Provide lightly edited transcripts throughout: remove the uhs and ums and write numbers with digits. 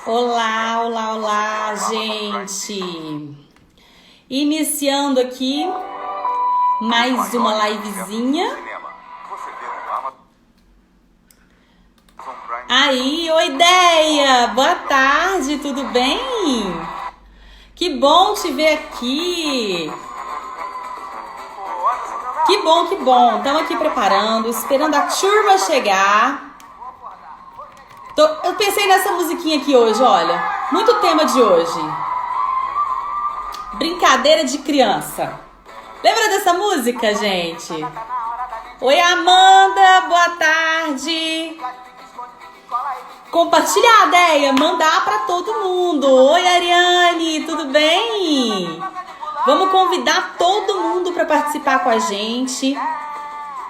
Olá, olá, olá, gente! Iniciando aqui mais uma livezinha. Aí, oi, Ideia! Boa tarde, tudo bem? Que bom te ver aqui! Que bom, que bom! Estamos aqui preparando, esperando a turma chegar. Eu pensei nessa musiquinha aqui hoje, olha. Muito tema de hoje. Brincadeira de criança. Lembra dessa música, gente? Oi, Amanda, boa tarde. Compartilhar a ideia, mandar para todo mundo. Oi, Ariane, tudo bem? Vamos convidar todo mundo para participar com a gente.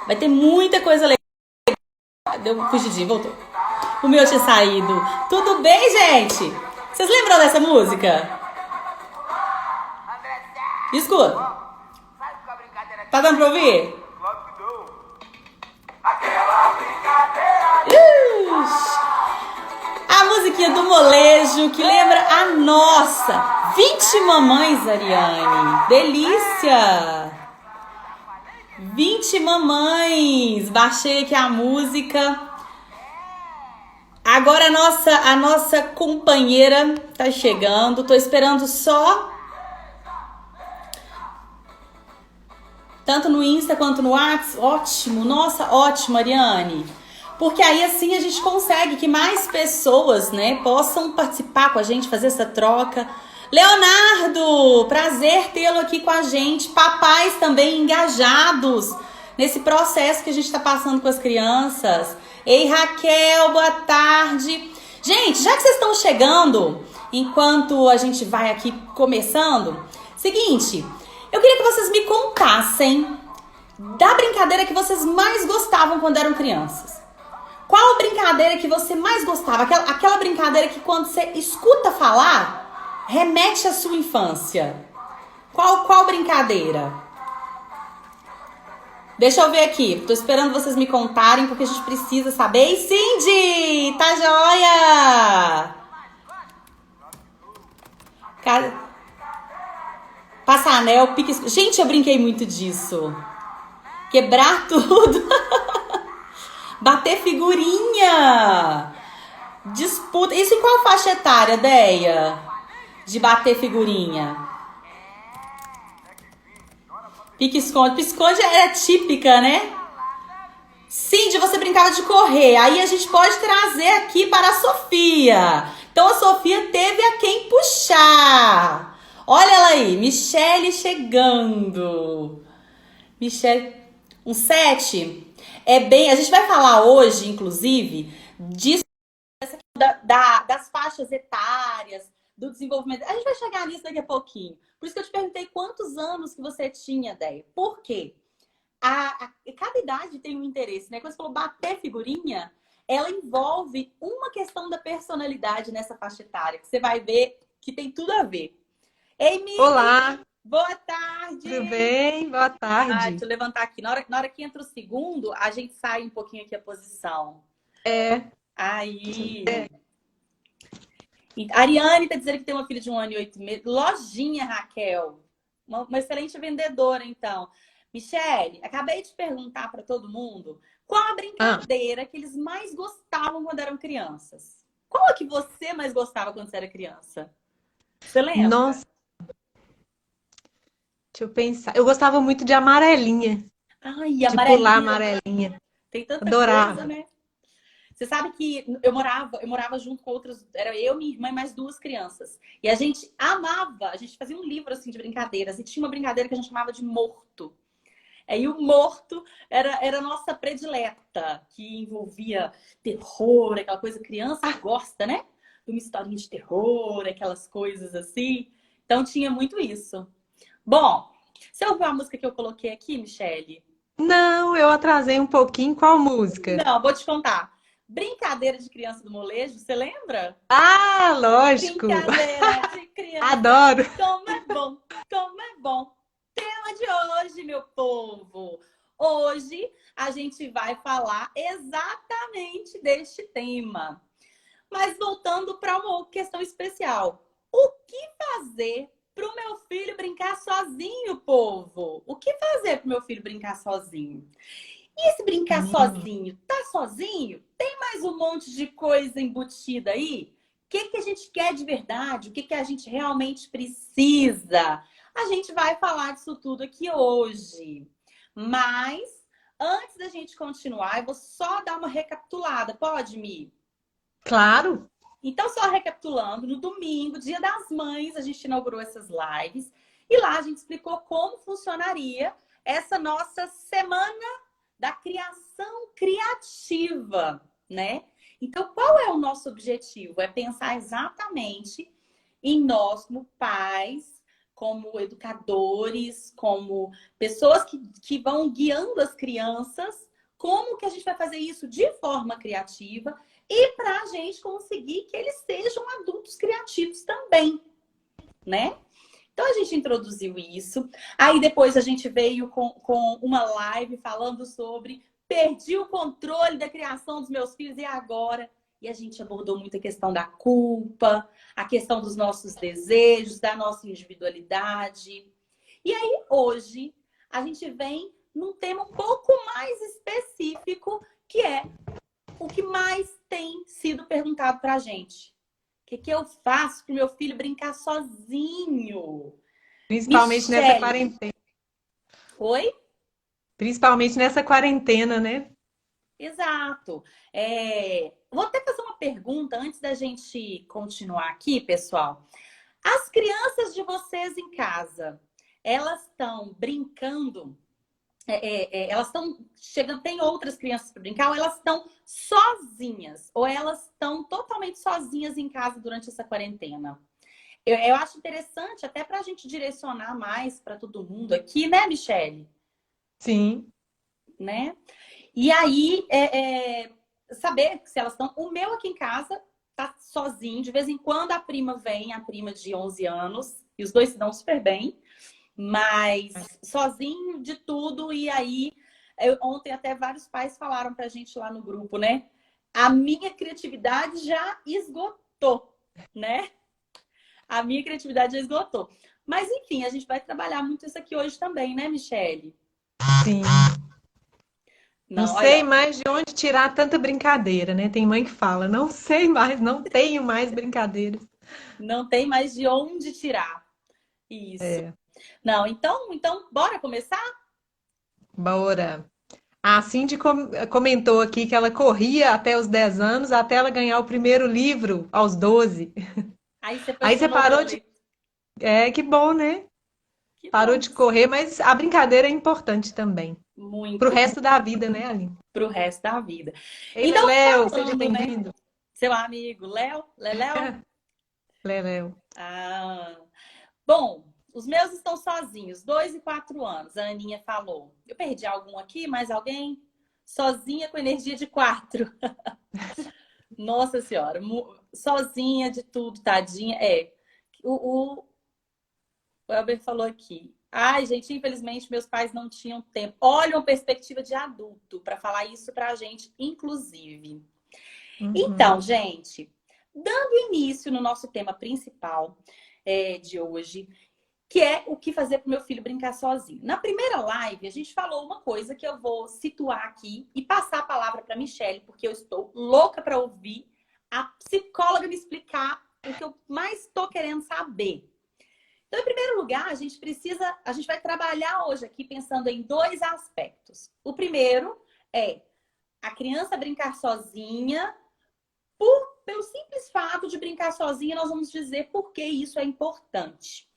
Vai ter muita coisa legal. Deu uma fugidinha, voltou. O meu tinha saído. Tudo bem, gente? Vocês lembram dessa música? Escuta. Tá dando pra ouvir? A musiquinha do molejo que lembra a nossa. 20 mamães, Ariane. Delícia. 20 mamães. Baixei aqui a música. Agora a nossa companheira tá chegando. Tô esperando só. Tanto no Insta quanto no WhatsApp. Ótimo, nossa, ótimo, Ariane. Porque aí assim a gente consegue que mais pessoas, né, possam participar com a gente, fazer essa troca. Leonardo, prazer tê-lo aqui com a gente. Papais também engajados nesse processo que a gente está passando com as crianças. Ei, Raquel, boa tarde. Gente, já que vocês estão chegando, enquanto a gente vai aqui começando, seguinte, eu queria que vocês me contassem da brincadeira que vocês mais gostavam quando eram crianças. Qual a brincadeira que você mais gostava? Aquela brincadeira que quando você escuta falar, remete à sua infância. Qual brincadeira? Deixa eu ver aqui. Tô esperando vocês me contarem, porque a gente precisa saber. Ei, Cindy! Tá joia? Passanel, pique... Gente, eu brinquei muito disso. Quebrar tudo. Bater figurinha. Disputa. Isso em qual faixa etária, Deia? De bater figurinha. Pique-esconde. Pique-esconde era típica, né? Cindy, você brincava de correr. Aí a gente pode trazer aqui para a Sofia. Então a Sofia teve a quem puxar. Olha ela aí. Michele chegando. Michele. Um 7. É bem... A gente vai falar hoje, inclusive, disso, das faixas etárias, do desenvolvimento. A gente vai chegar nisso daqui a pouquinho. Por isso que eu te perguntei quantos anos que você tinha, Déia. Por quê? Cada idade tem um interesse, né? Quando você falou bater figurinha, ela envolve uma questão da personalidade nessa faixa etária, que você vai ver que tem tudo a ver. Ei, Mimi! Olá! Boa tarde! Tudo bem? Boa tarde. Deixa eu levantar aqui. Na hora que entra o segundo, a gente sai um pouquinho aqui a posição. Aí... Ariane tá dizendo que tem uma filha de 1 ano e 8 meses. Lojinha, Raquel. Uma excelente vendedora, então. Michele, acabei de perguntar para todo mundo qual a brincadeira que eles mais gostavam quando eram crianças. Qual a que você mais gostava quando você era criança? Você lembra? Nossa, deixa eu pensar. Eu gostava muito de amarelinha. Ai, De pular amarelinha. Tem tanta Adorava. coisa, né? Você sabe que eu morava junto com outras, era eu, minha irmã e mais 2 crianças. E a gente amava, a gente fazia um livro assim de brincadeiras e tinha uma brincadeira que a gente chamava de morto. E o morto era a nossa predileta, que envolvia terror, aquela coisa, criança gosta, né? De uma historinha de terror, aquelas coisas assim. Então tinha muito isso. Bom, você ouviu a música que eu coloquei aqui, Michele? Não, eu atrasei um pouquinho. Qual música? Não, vou te contar. Brincadeira de criança do molejo, você lembra? Ah, lógico! Brincadeira de criança. Adoro! Como é bom, como é bom. Tema de hoje, meu povo. Hoje a gente vai falar exatamente deste tema. Mas voltando para uma questão especial. O que fazer para o meu filho brincar sozinho, povo? O que fazer para o meu filho brincar sozinho? E esse brincar Hum, sozinho, tá sozinho? Tem mais um monte de coisa embutida aí? O que que a gente quer de verdade? O que que a gente realmente precisa? A gente vai falar disso tudo aqui hoje. Mas, antes da gente continuar, eu vou só dar uma recapitulada. Pode, Mi? claro. Então, só recapitulando, no domingo, Dia das Mães, a gente inaugurou essas lives. E lá a gente explicou como funcionaria essa nossa semana da criação criativa, né? Então, qual é o nosso objetivo? É pensar exatamente em nós como pais, como educadores, como pessoas que vão guiando as crianças, como que a gente vai fazer isso de forma criativa e para a gente conseguir que eles sejam adultos criativos também, né? Então a gente introduziu isso. Aí depois a gente veio com uma live falando sobre perdi o controle da criação dos meus filhos e agora? E a gente abordou muito a questão da culpa, a questão dos nossos desejos, da nossa individualidade. E aí hoje a gente vem num tema um pouco mais específico, que é o que mais tem sido perguntado pra gente. O que que eu faço para o meu filho brincar sozinho? Principalmente nessa Michele, quarentena. oi? Principalmente nessa quarentena, né? Exato. Vou até fazer uma pergunta antes da gente continuar aqui, pessoal. As crianças de vocês em casa, elas estão brincando? Elas estão chegando, tem outras crianças para brincar, ou elas estão sozinhas, ou elas estão totalmente sozinhas em casa durante essa quarentena? Eu acho interessante até para a gente direcionar mais para todo mundo aqui, né, Michele? Sim. Né? E aí, saber se elas estão. O meu aqui em casa tá sozinho. De vez em quando a prima vem, a prima de 11 anos, e os dois se dão super bem, mas sozinho de tudo. E aí, ontem até vários pais falaram pra gente lá no grupo, né? A minha criatividade já esgotou, né? A minha criatividade já esgotou. Mas enfim, a gente vai trabalhar muito isso aqui hoje também, né, Michele? Sim. Não Não, sei olha, mais de onde tirar tanta brincadeira, né? Tem mãe que fala, não sei mais, não tenho mais brincadeiras. não tem mais de onde tirar. Isso. É, Não, então, bora começar? bora. A Cindy comentou aqui que ela corria até os 10 anos, até ela ganhar o primeiro livro aos 12. Aí você Aí você apaixonou parou pela de. leitura. É, que bom, né? Que Parou bom. de correr, mas a brincadeira é importante também. Pro Muito resto da vida, né, Aline? pro resto da vida. Ei, Então, Leléo, seja falando, né? bem-vindo. Seu amigo Léo, Leléo. Leléo. Ah, bom, os meus estão sozinhos, 2 e 4 anos. A Aninha falou. Eu perdi algum aqui? Mais alguém? Sozinha com energia de 4. Nossa Senhora, sozinha de tudo, tadinha. O Elber falou aqui. Ai, gente, infelizmente meus pais não tinham tempo. Olha uma perspectiva de adulto para falar isso pra gente, inclusive. Então, Uhum. gente, dando início no nosso tema principal de hoje, que é o que fazer para o meu filho brincar sozinho. Na primeira live, a gente falou uma coisa que eu vou situar aqui e passar a palavra para a Michelle, porque eu estou louca para ouvir a psicóloga me explicar o que eu mais estou querendo saber. Então, em primeiro lugar, a gente vai trabalhar hoje aqui pensando em dois aspectos. O primeiro é a criança brincar sozinha, pelo simples fato de brincar sozinha, nós vamos dizer por que isso é importante.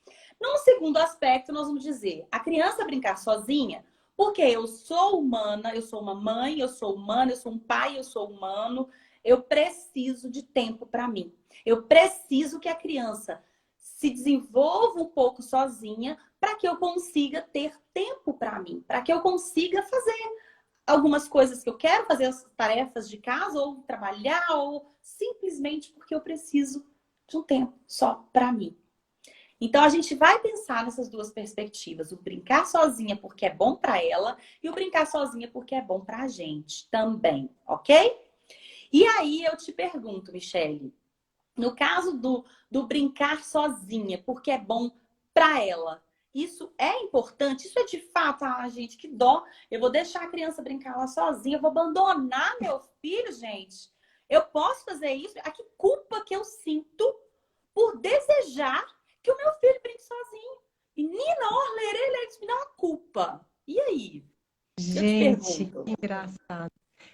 Num segundo aspecto, nós vamos dizer a criança brincar sozinha, porque eu sou humana, eu sou uma mãe, eu sou humana, eu sou um pai, eu sou humano, eu preciso de tempo para mim. Eu preciso que a criança se desenvolva um pouco sozinha para que eu consiga ter tempo para mim, para que eu consiga fazer algumas coisas que eu quero, fazer as tarefas de casa, ou trabalhar, ou simplesmente porque eu preciso de um tempo só para mim. Então a gente vai pensar nessas duas perspectivas, o brincar sozinha porque é bom para ela e o brincar sozinha porque é bom para a gente também, ok? E aí eu te pergunto, Michele, no caso do brincar sozinha, porque é bom para ela, isso é importante? Isso é de fato, gente, que dó. Eu vou deixar a criança brincar lá sozinha, eu vou abandonar meu filho, gente. Eu posso fazer isso? A que culpa que eu sinto por desejar que o meu filho brinque sozinho? E Nina Orler, me dá uma culpa. E aí? Eu te Gente, pergunto. que engraçado.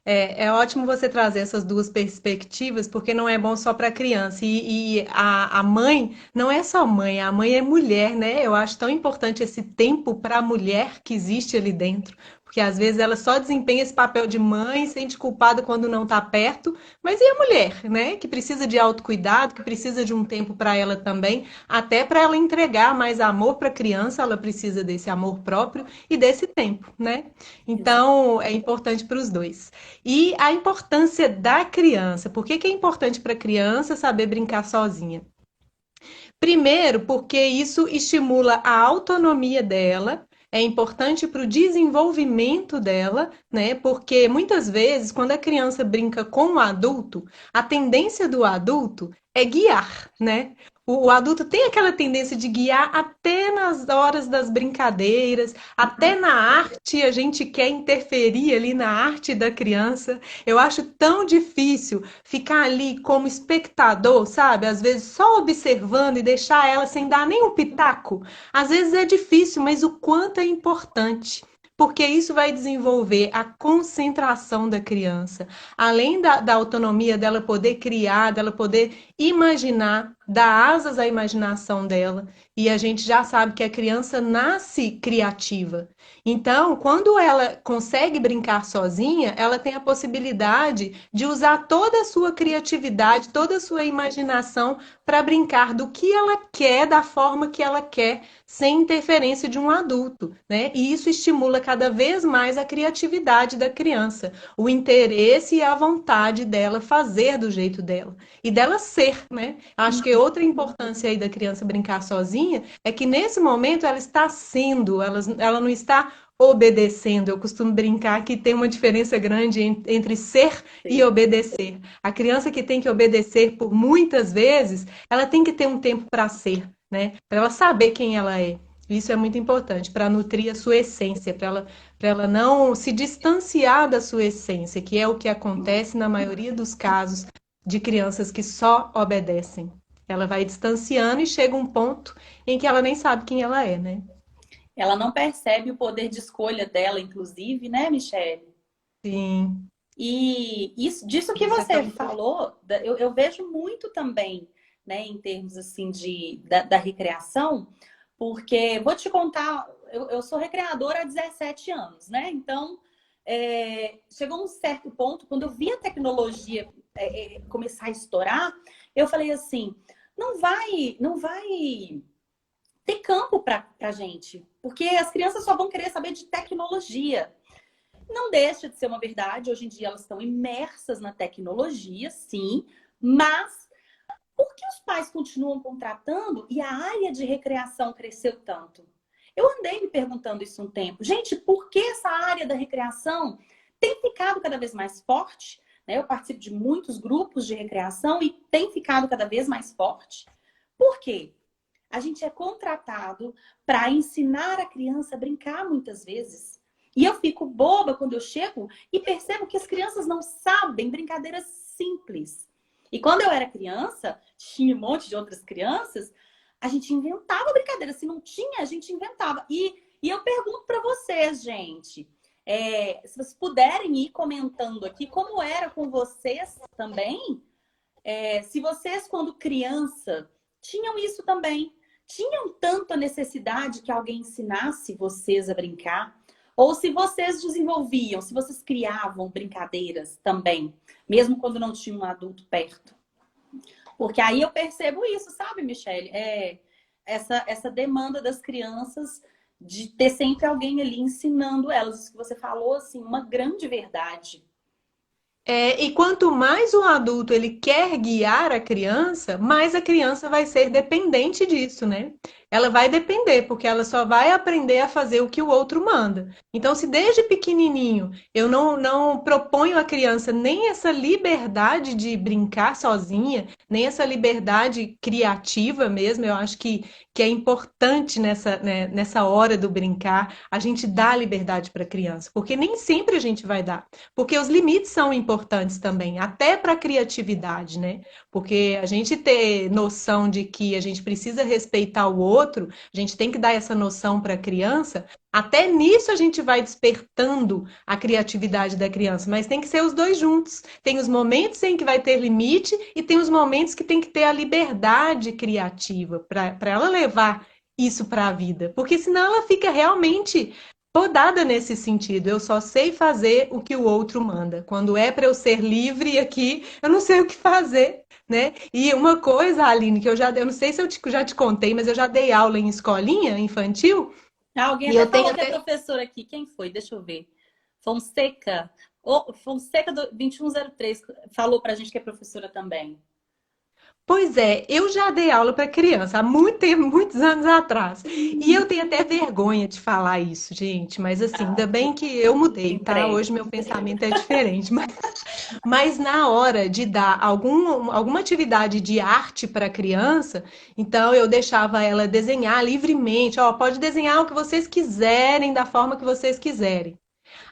É ótimo você trazer essas duas perspectivas, porque não é bom só para criança. E a mãe não é só mãe, a mãe é mulher, né? Eu acho tão importante esse tempo para a mulher que existe ali dentro. Porque às vezes ela só desempenha esse papel de mãe, sente culpada quando não está perto. Mas e a mulher, né? Que precisa de autocuidado, que precisa de um tempo para ela também, até para ela entregar mais amor para a criança, ela precisa desse amor próprio e desse tempo, né? Então, é importante para os dois. E a importância da criança. Por que que é importante para a criança saber brincar sozinha? Primeiro, porque isso estimula a autonomia dela, é importante para o desenvolvimento dela, né? Porque muitas vezes, quando a criança brinca com o adulto, a tendência do adulto é guiar, né? O adulto tem aquela tendência de guiar até nas horas das brincadeiras, até na arte, a gente quer interferir ali na arte da criança. Eu acho tão difícil ficar ali como espectador, sabe? Às vezes só observando e deixar ela sem dar nem um pitaco. Às vezes é difícil, mas o quanto é importante. Porque isso vai desenvolver a concentração da criança. Além da autonomia dela poder criar, dela poder imaginar, dar asas à imaginação dela. E a gente já sabe que a criança nasce criativa. Então, quando ela consegue brincar sozinha, ela tem a possibilidade de usar toda a sua criatividade, toda a sua imaginação para brincar do que ela quer, da forma que ela quer, sem interferência de um adulto, né? E isso estimula cada vez mais a criatividade da criança, o interesse e a vontade dela fazer do jeito dela e dela ser, né? Acho que outra importância aí da criança brincar sozinha é que nesse momento ela está sendo, ela não está obedecendo. Eu costumo brincar que tem uma diferença grande entre ser e Sim. obedecer. A criança que tem que obedecer por muitas vezes, ela tem que ter um tempo para ser, né? Para ela saber quem ela é. Isso é muito importante para nutrir a sua essência, para ela não se distanciar da sua essência, que é o que acontece na maioria dos casos de crianças que só obedecem. Ela vai distanciando e chega um ponto em que ela nem sabe quem ela é, né? Ela não percebe o poder de escolha dela, inclusive, né, Michele? Sim, E isso, disso que isso é você tão importante. falou, eu vejo muito também, né, em termos assim da recreação, porque vou te contar, eu sou recreadora há 17 anos, né? Então, chegou um certo ponto, quando eu vi a tecnologia começar a estourar, eu falei assim, não vai ter campo para gente, porque as crianças só vão querer saber de tecnologia. Não deixa de ser uma verdade, hoje em dia elas estão imersas na tecnologia, sim, mas por que os pais continuam contratando e a área de recreação cresceu tanto? Eu andei me perguntando isso um tempo. Gente, por que essa área da recreação tem ficado cada vez mais forte? Né? Eu participo de muitos grupos de recreação e tem ficado cada vez mais forte. Por quê? A gente é contratado para ensinar a criança a brincar muitas vezes. E eu fico boba quando eu chego e percebo que as crianças não sabem brincadeiras simples. E quando eu era criança, tinha um monte de outras crianças, a gente inventava brincadeira. Se não tinha, a gente inventava. E eu pergunto para vocês, gente, se vocês puderem ir comentando aqui como era com vocês também, se vocês, quando criança, tinham isso também. Tinham tanta necessidade que alguém ensinasse vocês a brincar? Ou se vocês desenvolviam, se vocês criavam brincadeiras também, mesmo quando não tinha um adulto perto? Porque aí eu percebo isso, sabe, Michele? Essa demanda das crianças de ter sempre alguém ali ensinando elas. Isso que você falou, assim, uma grande verdade. E quanto mais o adulto ele quer guiar a criança, mais a criança vai ser dependente disso, né? ela vai depender, porque ela só vai aprender a fazer o que o outro manda. Então, se desde pequenininho eu não proponho à criança nem essa liberdade de brincar sozinha, nem essa liberdade criativa mesmo, eu acho que é importante nessa, né, nessa hora do brincar, a gente dá liberdade para a criança, porque nem sempre a gente vai dar, porque os limites são importantes também, até para a criatividade, né? Porque a gente ter noção de que a gente precisa respeitar o outro, a gente tem que dar essa noção para a criança, até nisso a gente vai despertando a criatividade da criança, mas tem que ser os dois juntos. Tem os momentos em que vai ter limite e tem os momentos que tem que ter a liberdade criativa para ela levar isso para a vida, porque senão ela fica realmente podada nesse sentido. Eu só sei fazer o que o outro manda. Quando é para eu ser livre aqui, eu não sei o que fazer, né? E uma coisa, Aline, que eu não sei se já te contei, mas eu já dei aula em escolinha infantil Ah, alguém e até eu tenho falou que é até. professor aqui. Quem foi? Deixa eu ver. Fonseca. Fonseca do 2103 falou pra gente que é professora também. Pois é, eu já dei aula para criança há muito tempo, muitos anos atrás. E eu tenho até vergonha de falar isso, gente, mas assim, Ah, ainda bem que eu mudei, tá? entrega. Hoje meu pensamento é diferente. Mas na hora de dar alguma atividade de arte para a criança, então eu deixava ela desenhar livremente. Ó, pode desenhar o que vocês quiserem, da forma que vocês quiserem.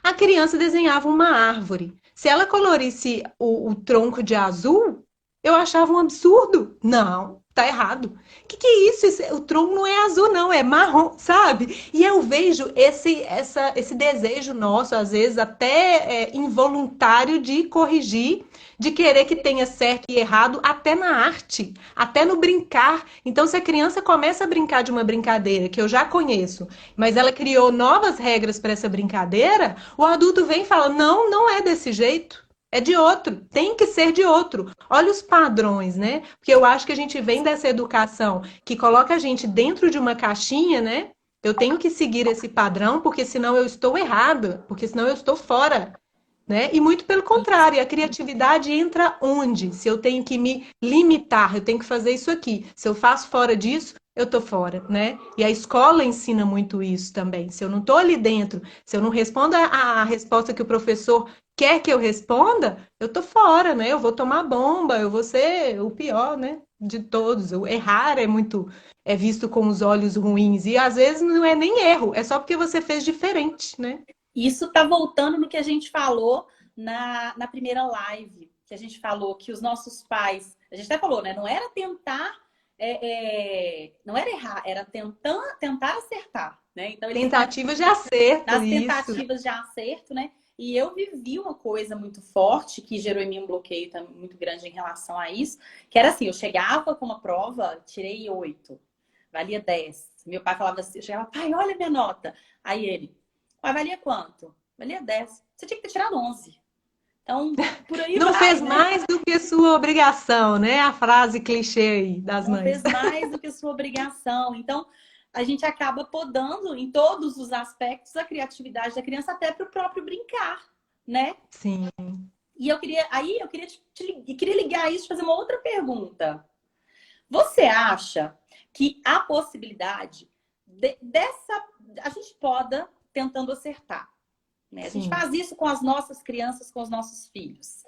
A criança desenhava uma árvore. Se ela colorisse o tronco de azul, eu achava um absurdo. Não, tá errado. Que é isso? O tronco não é azul, não, é marrom, sabe? E eu vejo esse desejo nosso, às vezes até involuntário, de corrigir, de querer que tenha certo e errado, até na arte, até no brincar. Então, se a criança começa a brincar de uma brincadeira que eu já conheço, mas ela criou novas regras para essa brincadeira, o adulto vem e fala: não, não é desse jeito. É de outro, tem que ser de outro. Olha os padrões, né? Porque eu acho que a gente vem dessa educação que coloca a gente dentro de uma caixinha, né? Eu tenho que seguir esse padrão, porque senão eu estou errada, porque senão eu estou fora, né? E muito pelo contrário, a criatividade entra onde? Se eu tenho que me limitar, eu tenho que fazer isso aqui. Se eu faço fora disso, eu tô fora, né? E a escola ensina muito isso também. Se eu não tô ali dentro, se eu não respondo a resposta que o professor quer que eu responda, eu tô fora, né? Eu vou tomar bomba, eu vou ser o pior, né? De todos. O errar é visto com os olhos ruins e às vezes não é nem erro, é só porque você fez diferente, né? Isso tá voltando no que a gente falou na primeira live, que a gente falou que os nossos pais, a gente até falou, né? Não era tentar, não era errar, era tentar acertar, né? Então eles Tentativa de acerto, nas isso. tentativas de acerto, né? E eu vivi uma coisa muito forte que gerou em mim um bloqueio muito grande em relação a isso, que era assim, eu chegava com uma prova, tirei 8, valia 10. Meu pai falava assim, eu chegava, pai, olha a minha nota. Aí ele, pai, valia quanto? Valia 10. Você tinha que ter tirado 11. Então, por aí Não vai, fez né? mais do que sua obrigação, né? A frase clichê aí das Não mães. fez mais do que sua obrigação. Então, a gente acaba podando em todos os aspectos a criatividade da criança, até para o próprio brincar, né? Sim, E eu queria ligar isso e fazer uma outra pergunta. Você acha que a possibilidade dessa a gente poda tentando acertar, né? A gente sim. faz isso com as nossas crianças, com os nossos filhos,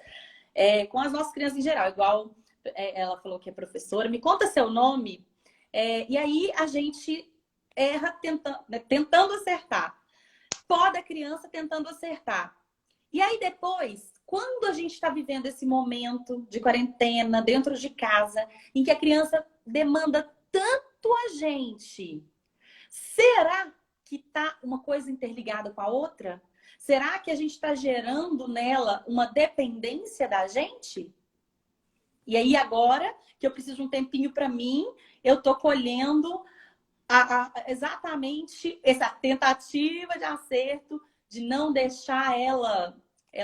com as nossas crianças em geral, igual ela falou que é professora. Me conta seu nome. E aí a gente erra tentando, né, tentando acertar. Poda a criança tentando acertar. E aí depois, quando a gente está vivendo esse momento de quarentena dentro de casa, em que a criança demanda tanto a gente, será que tá uma coisa interligada com a outra? Será que a gente está gerando nela uma dependência da gente? E aí agora que eu preciso de um tempinho para mim, eu tô colhendo exatamente essa tentativa de acerto de não deixar ela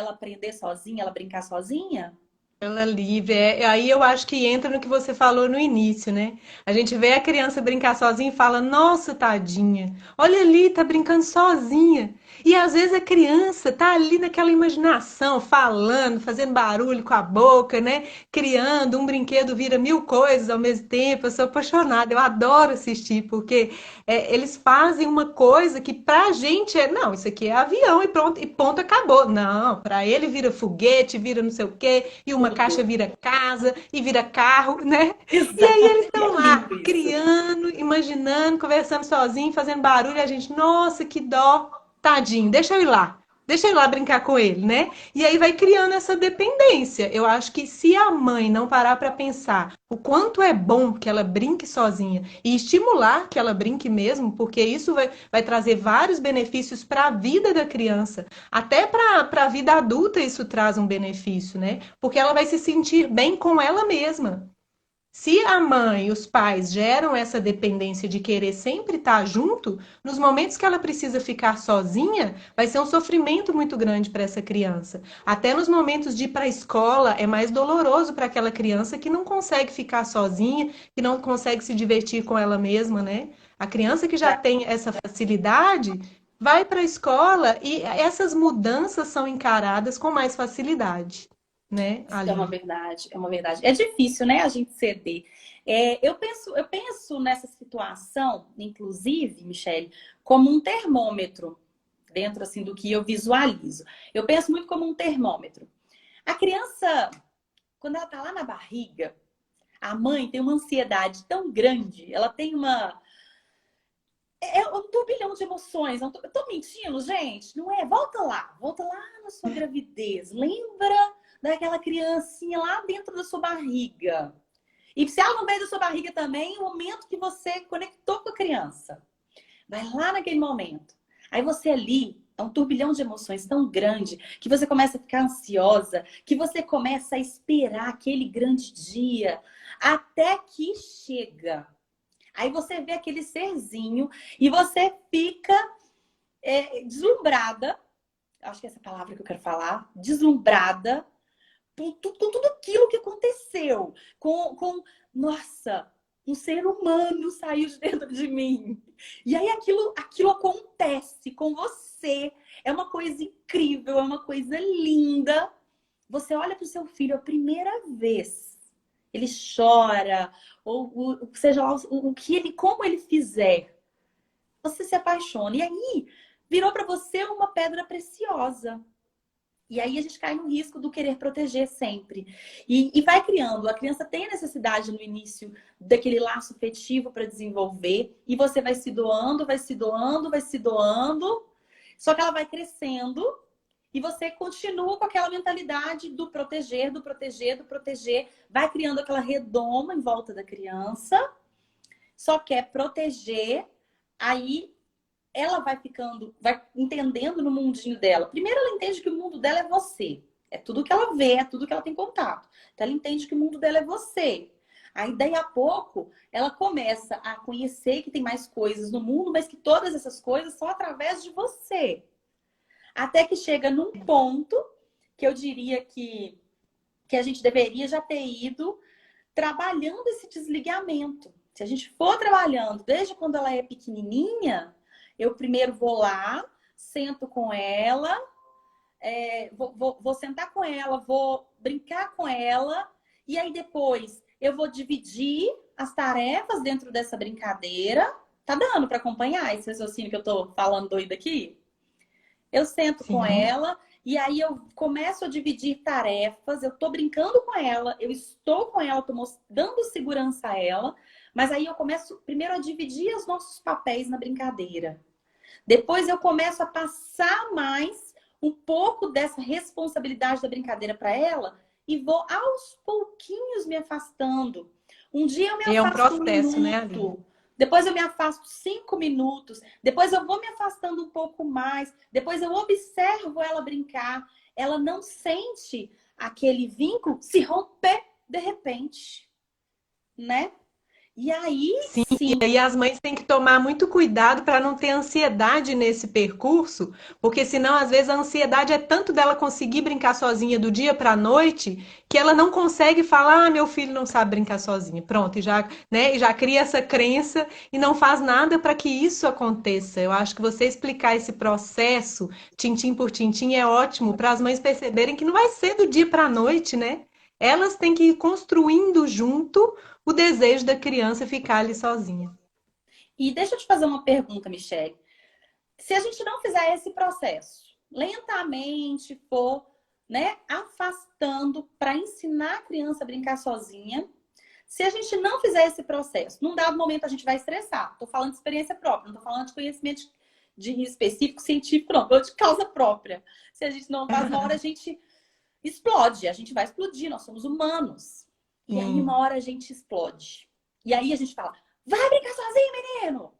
aprender sozinha, ela brincar sozinha? Ela livre. Aí eu acho que entra no que você falou no início, né? A gente vê a criança brincar sozinha e fala, nossa, tadinha, olha ali, tá brincando sozinha. E às vezes a criança tá ali naquela imaginação, falando, fazendo barulho com a boca, né? Criando, um brinquedo vira mil coisas ao mesmo tempo. Eu sou apaixonada, eu adoro assistir, porque eles fazem uma coisa que pra gente não, isso aqui é avião e pronto, e ponto, acabou. Não, pra ele vira foguete, vira não sei o quê, e uma caixa Tudo. vira casa e vira carro, né? E aí eles Exato. E é estão lá lindo isso. criando, imaginando, conversando sozinho, fazendo barulho, e a gente, nossa, que dó, tadinho, deixa eu ir lá. Deixa eu ir lá brincar com ele, né? E aí vai criando essa dependência. Eu acho que se a mãe não parar para pensar o quanto é bom que ela brinque sozinha e estimular que ela brinque mesmo, porque isso vai trazer vários benefícios para a vida da criança. Até para a vida adulta isso traz um benefício, né? Porque ela vai se sentir bem com ela mesma. Se a mãe e os pais geram essa dependência de querer sempre estar junto, nos momentos que ela precisa ficar sozinha, vai ser um sofrimento muito grande para essa criança. Até nos momentos de ir para a escola, é mais doloroso para aquela criança que não consegue ficar sozinha, que não consegue se divertir com ela mesma, né? A criança que já tem essa facilidade vai para a escola e essas mudanças são encaradas com mais facilidade, né, Isso é uma Aline? verdade, é uma verdade. É difícil, né, a gente ceder. Eu penso nessa situação, inclusive, Michele, como um termômetro, dentro assim do que eu visualizo. Eu penso muito como um termômetro. A criança, quando ela tá lá na barriga, a mãe tem uma ansiedade tão grande, ela tem um turbilhão de emoções. Eu tô mentindo, gente? Não é? Volta lá na sua gravidez. Lembra daquela criancinha lá dentro da sua barriga. E se ela não veio da sua barriga também, o momento que você conectou com a criança. Vai lá naquele momento. Aí você ali, é um turbilhão de emoções tão grande que você começa a ficar ansiosa, que você começa a esperar aquele grande dia até que chega. Aí você vê aquele serzinho e você fica deslumbrada. Acho que é essa palavra que eu quero falar. Deslumbrada com tudo aquilo que aconteceu. Nossa, um ser humano saiu de dentro de mim. E aí aquilo acontece com você. É uma coisa incrível, é uma coisa linda. Você olha para o seu filho a primeira vez. Ele chora, ou seja lá o que ele, como ele fizer, você se apaixona. E aí virou para você uma pedra preciosa. E aí a gente cai no risco do querer proteger sempre. E vai criando. A criança tem a necessidade no início daquele laço afetivo para desenvolver. E você vai se doando, vai se doando, vai se doando. Só que ela vai crescendo. E você continua com aquela mentalidade do proteger, do proteger, do proteger. Vai criando aquela redoma em volta da criança. Só quer proteger. Aí ela vai entendendo no mundinho dela. Primeiro ela entende que o mundo dela é você. É tudo que ela vê, é tudo que ela tem contato. Então ela entende que o mundo dela é você. Aí daí a pouco ela começa a conhecer que tem mais coisas no mundo, mas que todas essas coisas são através de você. Até que chega num ponto que eu diria que a gente deveria já ter ido trabalhando esse desligamento. Se a gente for trabalhando desde quando ela é pequenininha, eu primeiro vou lá, sento com ela, vou sentar com ela, vou brincar com ela, e aí depois eu vou dividir as tarefas dentro dessa brincadeira. Tá dando para acompanhar esse raciocínio que eu tô falando doido aqui? Eu sento com Sim. ela e aí eu começo a dividir tarefas, eu tô brincando com ela, eu estou com ela, tô dando segurança a ela, mas aí eu começo primeiro a dividir os nossos papéis na brincadeira. Depois eu começo a passar mais um pouco dessa responsabilidade da brincadeira para ela e vou aos pouquinhos me afastando. Um dia eu me E é um afasto um processo, né, Aline? minuto, depois eu me afasto 5 minutos, depois eu vou me afastando um pouco mais, depois eu observo ela brincar. Ela não sente aquele vínculo se romper de repente, né? E aí, Sim, e sim. aí as mães têm que tomar muito cuidado para não ter ansiedade nesse percurso, porque senão, às vezes, a ansiedade é tanto dela conseguir brincar sozinha do dia para a noite, que ela não consegue falar, ah, meu filho não sabe brincar sozinho. Pronto, e já, né, e já cria essa crença e não faz nada para que isso aconteça. Eu acho que você explicar esse processo, tintim por tintim, é ótimo para as mães perceberem que não vai ser do dia para a noite, né? Elas têm que ir construindo junto o desejo da criança ficar ali sozinha. E deixa eu te fazer uma pergunta, Michele. Se a gente não fizer esse processo, lentamente for, né, afastando para ensinar a criança a brincar sozinha, se a gente não fizer esse processo, num dado momento a gente vai estressar. Estou falando de experiência própria, não estou falando de conhecimento de específico científico, não, estou de causa própria. Se a gente não faz, uma hora a gente explode, a gente vai explodir, nós somos humanos. E aí, Sim. uma hora a gente explode. E aí a gente fala: vai brincar sozinho, menino!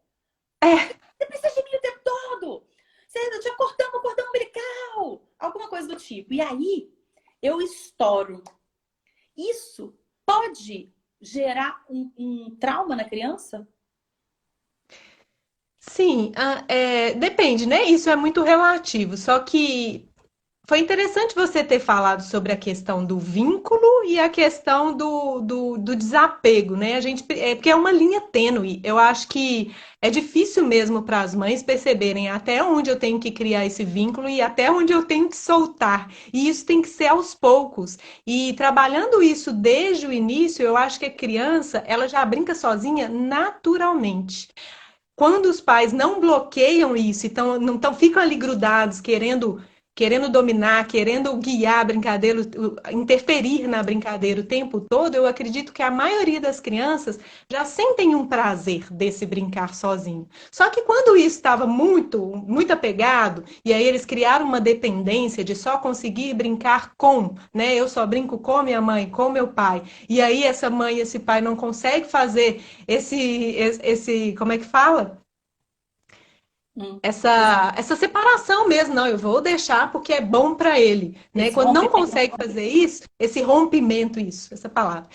É, Você precisa de mim o tempo todo! Você já cortamos o cordão umbilical! Alguma coisa do tipo. E aí eu estouro. Isso pode gerar um trauma na criança? sim, depende, né? Isso é muito relativo. Só que foi interessante você ter falado sobre a questão do vínculo e a questão do desapego, né? Porque é uma linha tênue. Eu acho que é difícil mesmo para as mães perceberem até onde eu tenho que criar esse vínculo e até onde eu tenho que soltar. E isso tem que ser aos poucos. E trabalhando isso desde o início, eu acho que a criança, ela já brinca sozinha naturalmente. Quando os pais não bloqueiam isso, então não tão, ficam ali grudados, querendo dominar, querendo guiar a brincadeira, interferir na brincadeira o tempo todo, eu acredito que a maioria das crianças já sentem um prazer desse brincar sozinho. Só que quando isso estava muito apegado, e aí eles criaram uma dependência de só conseguir brincar com, né? Eu só brinco com minha mãe, com meu pai. E aí essa mãe e esse pai não conseguem fazer como é que fala? Esse, Essa separação mesmo, não, eu vou deixar porque é bom para ele, né? esse Quando não rompimento. consegue fazer isso, esse rompimento, isso, essa palavra.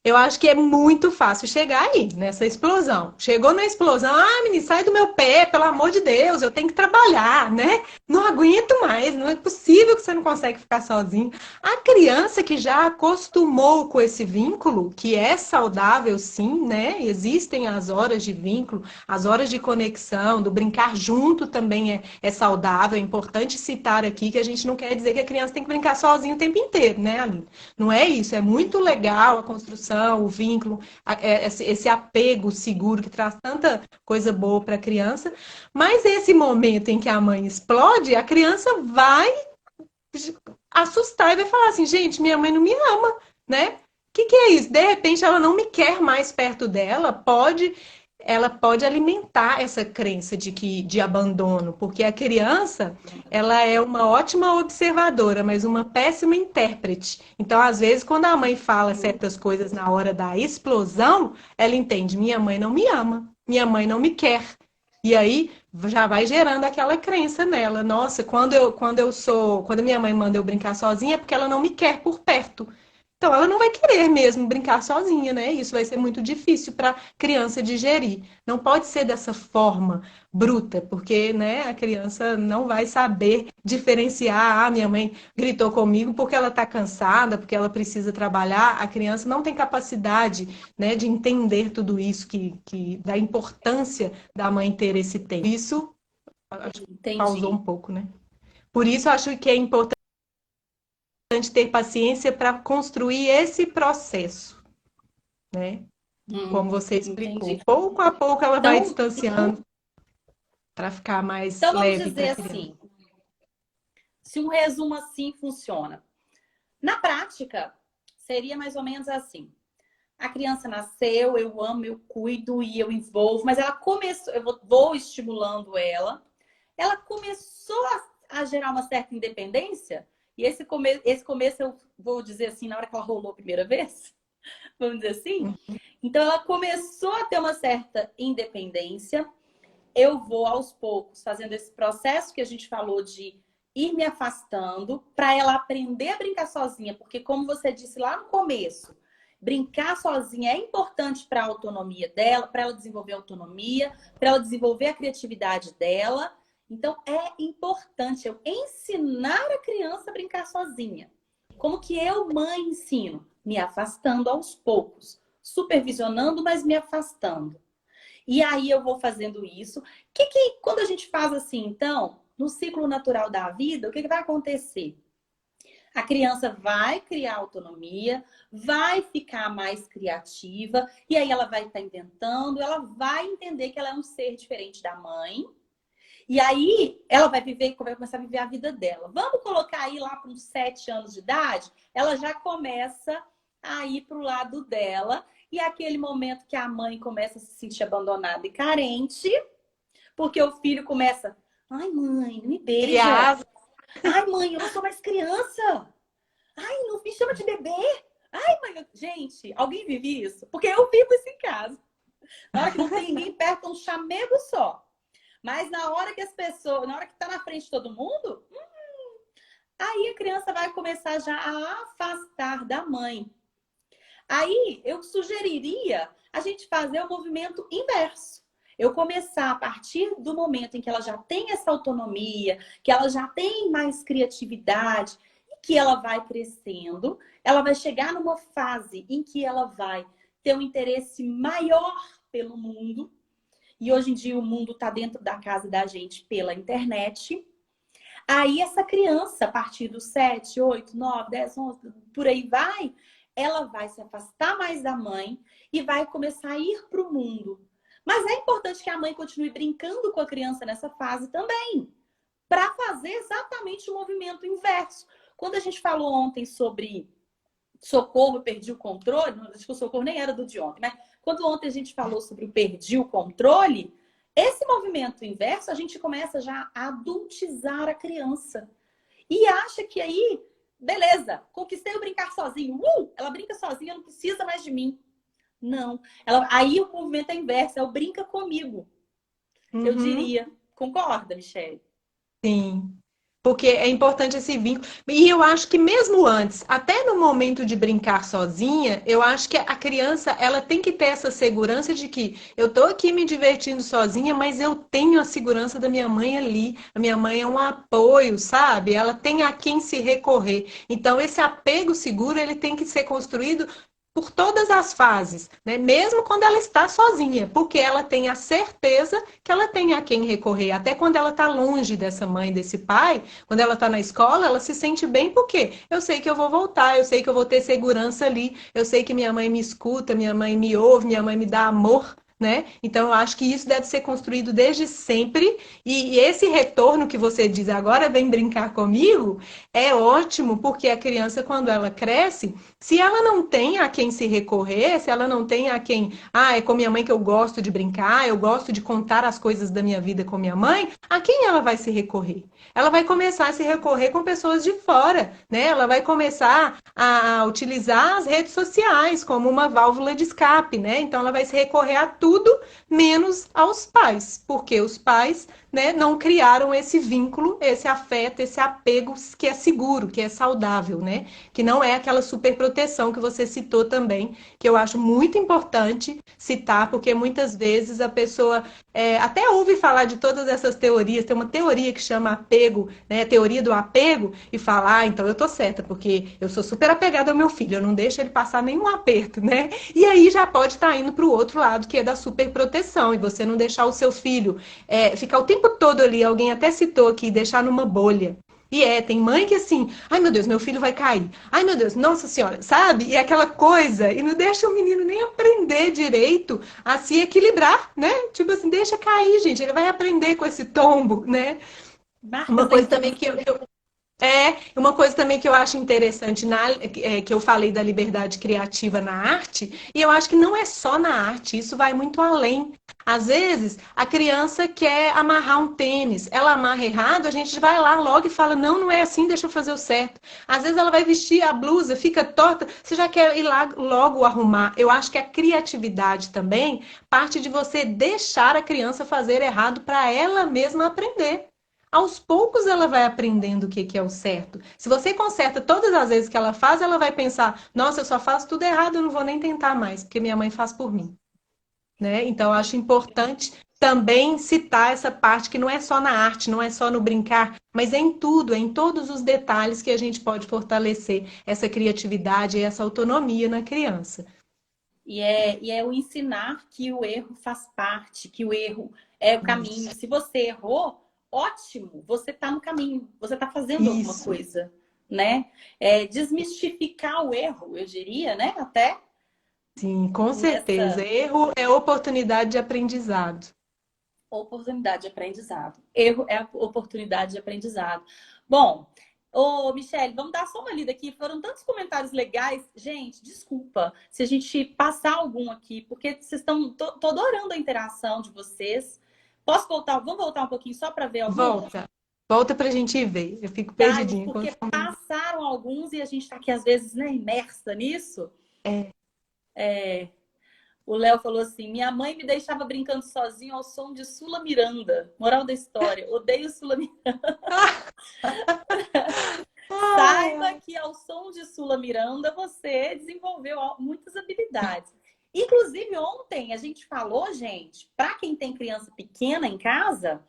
Eu acho que é muito fácil chegar aí, nessa explosão. Chegou na explosão, ah, menino, sai do meu pé, pelo amor de Deus, eu tenho que trabalhar, né? Não aguento mais, não é possível que você não consegue ficar sozinho. A criança que já acostumou com esse vínculo, que é saudável, sim, né? Existem as horas de vínculo, as horas de conexão, do brincar junto também é saudável. É importante citar aqui que a gente não quer dizer que a criança tem que brincar sozinha o tempo inteiro, né, Aline? Não é isso, é muito legal a construção, o vínculo, esse apego seguro que traz tanta coisa boa para a criança, mas esse momento em que a mãe explode, a criança vai assustar e vai falar assim, gente, minha mãe não me ama, né? O que é isso? De repente ela não me quer mais perto dela, ela pode alimentar essa crença de abandono, porque a criança, ela é uma ótima observadora, mas uma péssima intérprete. Então, às vezes, quando a mãe fala certas coisas na hora da explosão, ela entende: minha mãe não me ama, minha mãe não me quer. E aí já vai gerando aquela crença nela. Nossa, quando minha mãe manda eu brincar sozinha é porque ela não me quer por perto. Então, ela não vai querer mesmo brincar sozinha, né? Isso vai ser muito difícil para a criança digerir. Não pode ser dessa forma bruta, porque, né, a criança não vai saber diferenciar. Ah, minha mãe gritou comigo porque ela está cansada, porque ela precisa trabalhar. A criança não tem capacidade, né, de entender tudo isso, da importância da mãe ter esse tempo. Isso acho que causou um Entendi. pouco, né? Por isso, eu acho que é importante ter paciência para construir esse processo, né? Como você explicou. Entendi. Pouco a pouco ela vai Então, distanciando para ficar mais então vamos leve para dizer a criança. assim, se um resumo assim funciona. Na prática, seria mais ou menos assim. A criança nasceu, eu amo, eu cuido e eu envolvo, mas ela começou, eu vou estimulando ela. Ela começou a gerar uma certa independência, e esse começo eu vou dizer assim, na hora que ela rolou a primeira vez, vamos dizer assim. Então ela começou a ter uma certa independência. Eu vou aos poucos fazendo esse processo que a gente falou de ir me afastando para ela aprender a brincar sozinha, porque como você disse lá no começo, Brincar sozinha é importante para a autonomia dela, para ela desenvolver a autonomia, para ela desenvolver a criatividade dela. Então, é importante eu ensinar a criança a brincar sozinha. Como que eu, mãe, ensino? Me afastando aos poucos, supervisionando, mas me afastando. E aí eu vou fazendo isso. Quando a gente faz assim, então, no ciclo natural da vida, o que vai acontecer? A criança vai criar autonomia, vai ficar mais criativa, e aí ela vai estar inventando, ela vai entender que ela é um ser diferente da mãe, e aí ela vai começar a viver a vida dela. Vamos colocar aí lá para uns 7 anos de idade, ela já começa a ir para o lado dela, e é aquele momento que a mãe começa a se sentir abandonada e carente, porque o filho começa, ai mãe, não me beija. Ai, mãe, eu não sou mais criança. Ai, não me chama de bebê. Ai, mãe, gente, alguém vive isso? Porque eu vivo isso em casa. Na hora que não tem ninguém perto, é um chamego só. Mas na hora que na hora que tá na frente de todo mundo, aí a criança vai começar já a afastar da mãe. Aí eu sugeriria a gente fazer o movimento inverso. Eu começar a partir do momento em que ela já tem essa autonomia, que ela já tem mais criatividade, e que ela vai crescendo, ela vai chegar numa fase em que ela vai ter um interesse maior pelo mundo. E hoje em dia o mundo está dentro da casa da gente pela internet. Aí essa criança, a partir dos 7, 8, 9, 10, 11, por aí vai, ela vai se afastar mais da mãe e vai começar a ir para o mundo. Mas é importante que a mãe continue brincando com a criança nessa fase também, para fazer exatamente o movimento inverso. Quando a gente falou ontem sobre socorro, perdi o controle, acho que o socorro nem era do de ontem, mas quando ontem a gente falou sobre o perdi o controle, esse movimento inverso a gente começa já a adultizar a criança. E acha que aí, beleza, conquistei o brincar sozinho. Ela brinca sozinha, não precisa mais de mim. Não. Aí o movimento é inverso, é o brinca comigo. Eu diria. Concorda, Michele? Sim. Porque é importante esse vínculo. E eu acho que mesmo antes, até no momento de brincar sozinha, eu acho que a criança, ela tem que ter essa segurança de que eu tô aqui me divertindo sozinha, mas eu tenho a segurança da minha mãe ali. A minha mãe é um apoio, sabe? Ela tem a quem se recorrer. Então, esse apego seguro, ele tem que ser construído por todas as fases, né? Mesmo quando ela está sozinha, porque ela tem a certeza que ela tem a quem recorrer. Até quando ela está longe dessa mãe, desse pai, quando ela está na escola, ela se sente bem porque eu sei que eu vou voltar, eu sei que eu vou ter segurança ali, eu sei que minha mãe me escuta, minha mãe me ouve, minha mãe me dá amor. Né? Então, eu acho que isso deve ser construído desde sempre. E esse retorno que você diz agora, vem brincar comigo, é ótimo, porque a criança, quando ela cresce, se ela não tem a quem se recorrer, se ela não tem a quem, é com minha mãe que eu gosto de brincar, eu gosto de contar as coisas da minha vida com minha mãe, a quem ela vai se recorrer? Ela vai começar a se recorrer com pessoas de fora, né? Ela vai começar a utilizar as redes sociais como uma válvula de escape, né? Então, ela vai se recorrer a tudo menos aos pais, porque os pais, né, não criaram esse vínculo, esse afeto, esse apego que é seguro, que é saudável, né? Que não é aquela superproteção que você citou também, que eu acho muito importante citar, porque muitas vezes a pessoa até ouve falar de todas essas teorias, tem uma teoria que chama apego, né, teoria do apego, e fala, então eu tô certa, porque eu sou super apegada ao meu filho, eu não deixo ele passar nenhum aperto, né? E aí já pode estar indo para o outro lado, que é da superproteção, e você não deixar o seu filho ficar o tempo todo ali, alguém até citou aqui, deixar numa bolha. E tem mãe que assim, ai meu Deus, meu filho vai cair. Ai meu Deus, nossa senhora, sabe? E aquela coisa, e não deixa o menino nem aprender direito a se equilibrar, né? Tipo assim, deixa cair, gente, ele vai aprender com esse tombo, né? Uma coisa também uma coisa também que eu acho interessante, que eu falei da liberdade criativa na arte, e eu acho que não é só na arte, isso vai muito além. Às vezes, a criança quer amarrar um tênis, ela amarra errado, a gente vai lá logo e fala, não, não é assim, deixa eu fazer o certo. Às vezes ela vai vestir a blusa, fica torta, você já quer ir lá logo arrumar. Eu acho que a criatividade também parte de você deixar a criança fazer errado para ela mesma aprender. aos poucos ela vai aprendendo o que que é o certo. Se você conserta todas as vezes que ela faz, ela vai pensar: nossa, eu só faço tudo errado, eu não vou nem tentar mais, porque minha mãe faz por mim, né? Então, eu acho importante também citar essa parte que não é só na arte, não é só no brincar, mas é em tudo, é em todos os detalhes que a gente pode fortalecer essa criatividade e essa autonomia na criança. E é o ensinar que o erro faz parte, que o erro é o caminho. Isso, Se você errou, ótimo, você está no caminho, você está fazendo alguma isso. coisa, né? É, desmistificar o erro, eu diria, né? Até Sim, com certeza. nessa Erro é oportunidade de aprendizado. oportunidade de aprendizado. Erro é a oportunidade de aprendizado. Bom, ô Michele, vamos dar só uma lida aqui. Foram tantos comentários legais. Gente, desculpa se a gente passar algum aqui, porque vocês estão. Tô adorando a interação de vocês. Posso voltar? Vamos voltar um pouquinho só para ver alguns? Volta. Volta pra gente ver. Eu fico Tá, gente, perdidinha. porque passaram alguns e a gente está aqui, às vezes, né, imersa nisso. É. É, o Léo falou assim: minha mãe me deixava brincando sozinho ao som de Sula Miranda. Moral da história: odeio Sula Miranda. Ai, Saiba ai. que ao som de Sula Miranda você desenvolveu muitas habilidades. Inclusive, ontem a gente falou, gente, para quem tem criança pequena em casa,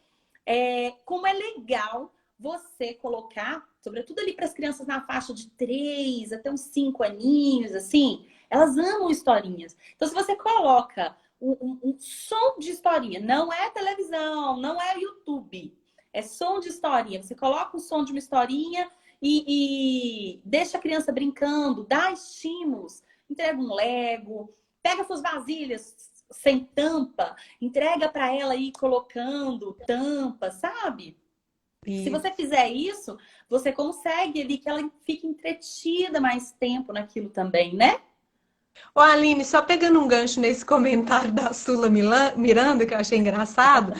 como é legal você colocar, sobretudo ali para as crianças na faixa de 3 até uns 5 aninhos, assim, elas amam historinhas. Então, se você coloca um som de historinha, não é televisão, não é YouTube, é som de historinha. Você coloca o som de uma historinha e deixa a criança brincando, dá estímulos, entrega um Lego, pega suas vasilhas sem tampa, entrega para ela ir colocando tampa, sabe? Se você Isso. fizer isso, você consegue ali que ela fique entretida mais tempo naquilo também, né? Ô, Aline, só pegando um gancho nesse comentário da Sula Miranda, que eu achei engraçado,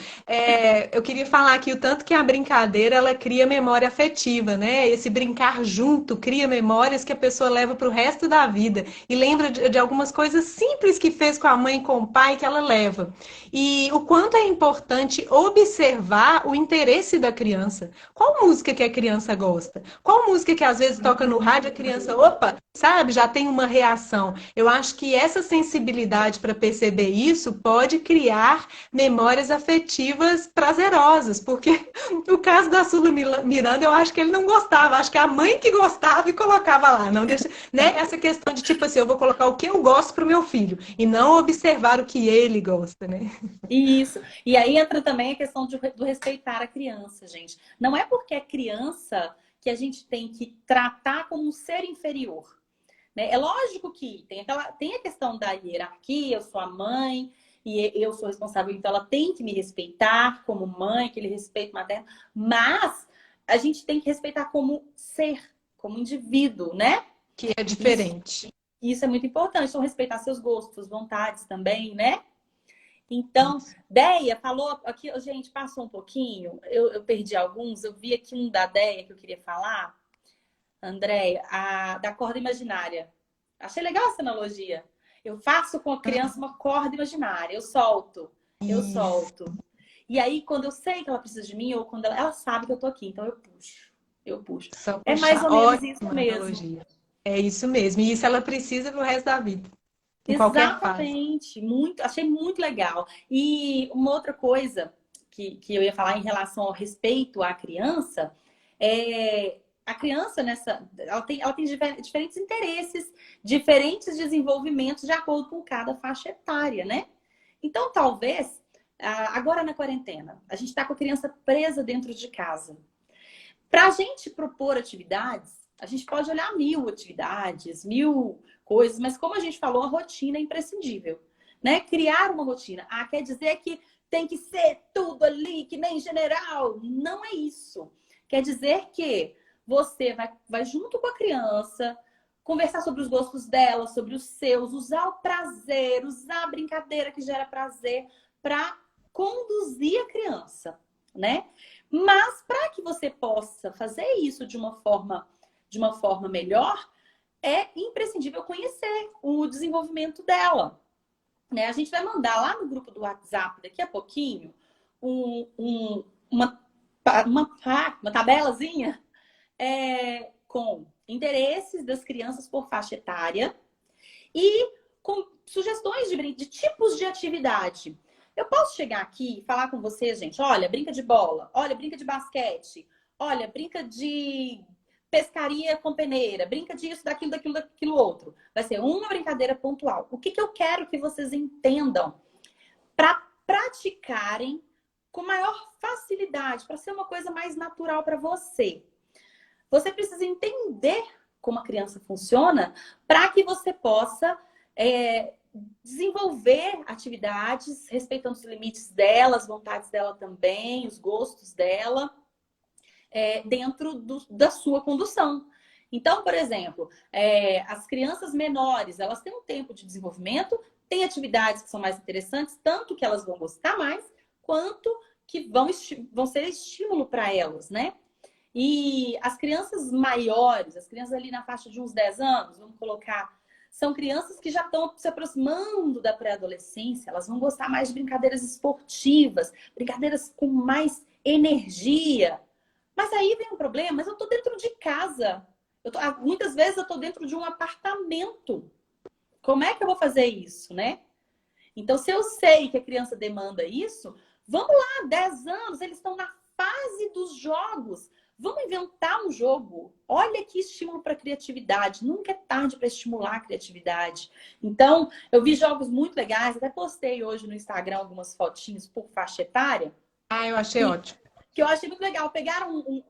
eu queria falar aqui o tanto que a brincadeira ela cria memória afetiva, né? Esse brincar junto cria memórias que a pessoa leva para o resto da vida e lembra de algumas coisas simples que fez com a mãe e com o pai que ela leva. E o quanto é importante observar o interesse da criança. Qual música que a criança gosta? Qual música que às vezes toca no rádio, a criança, opa, sabe, já tem uma reação. Eu acho que essa sensibilidade para perceber isso pode criar memórias afetivas prazerosas, porque o caso da Sula Miranda, eu acho que ele não gostava, acho que a mãe que gostava e colocava lá, não deixa, né? Essa questão de tipo assim, eu vou colocar o que eu gosto para o meu filho e não observar o que ele gosta, né? Isso. E aí entra também a questão do respeitar a criança, gente. Não é porque é criança que a gente tem que tratar como um ser inferior. Né? É lógico que tem a questão da hierarquia, eu sou a mãe e eu sou responsável, então ela tem que me respeitar como mãe, aquele respeito materno, mas a gente tem que respeitar como ser, como indivíduo, né? Que é Isso, diferente. isso é muito importante. Então, respeitar seus gostos, suas vontades também, né? Então, Isso. Deia falou aqui, gente, passou um pouquinho, eu perdi alguns, eu vi aqui um da Deia que eu queria falar, Andréia, da corda imaginária. Achei legal essa analogia. Eu faço com a criança uma corda imaginária, eu solto, eu Isso. solto. E aí, quando eu sei que ela precisa de mim, ou quando ela sabe que eu tô aqui, então eu puxo, eu puxo. Só É mais puxar. ou menos isso Ótima mesmo. analogia. É isso mesmo. E isso ela precisa pro resto da vida, em qualquer fase. Exatamente, muito, achei muito legal. E uma outra coisa que eu ia falar em relação ao respeito à criança é a criança ela tem diferentes interesses, diferentes desenvolvimentos de acordo com cada faixa etária, né? Então, talvez, agora na quarentena, a gente está com a criança presa dentro de casa. Para a gente propor atividades, a gente pode olhar 1.000 atividades, 1.000 coisas, mas como a gente falou, a rotina é imprescindível, né? Criar uma rotina. Quer dizer que tem que ser tudo ali, que nem general. Não é isso. Quer dizer que você vai junto com a criança, conversar sobre os gostos dela, sobre os seus, usar o prazer, usar a brincadeira que gera prazer para conduzir a criança, né? Mas para que você possa fazer isso de uma forma melhor, é imprescindível conhecer o desenvolvimento dela, né? A gente vai mandar lá no grupo do WhatsApp daqui a pouquinho uma uma tabelazinha com interesses das crianças por faixa etária e com sugestões de tipos de atividade. Eu posso chegar aqui e falar com vocês, gente, olha, brinca de bola, olha, brinca de basquete, olha, brinca de pescaria com peneira, brinca disso, daquilo outro. Vai ser uma brincadeira pontual. O que eu quero que vocês entendam para praticarem com maior facilidade, para ser uma coisa mais natural para você. Você precisa entender como a criança funciona para que você possa desenvolver atividades respeitando os limites dela, as vontades dela também, os gostos dela, dentro da sua condução. Então, por exemplo, as crianças menores, elas têm um tempo de desenvolvimento, têm atividades que são mais interessantes, tanto que elas vão gostar mais, quanto que vão ser estímulo para elas, né? E as crianças maiores, as crianças ali na faixa de uns 10 anos, vamos colocar, são crianças que já estão se aproximando da pré-adolescência, elas vão gostar mais de brincadeiras esportivas, brincadeiras com mais energia. Mas aí vem um problema, mas eu estou dentro de casa. Muitas vezes eu estou dentro de um apartamento. Como é que eu vou fazer isso, né? Então, se eu sei que a criança demanda isso, vamos lá, 10 anos, eles estão na fase dos jogos. Vamos inventar um jogo. Olha que estímulo para a criatividade. Nunca é tarde para estimular a criatividade. Então, eu vi jogos muito legais. Até postei hoje no Instagram algumas fotinhos por faixa etária. Ah, eu achei ótimo. Que eu achei muito legal. Pegaram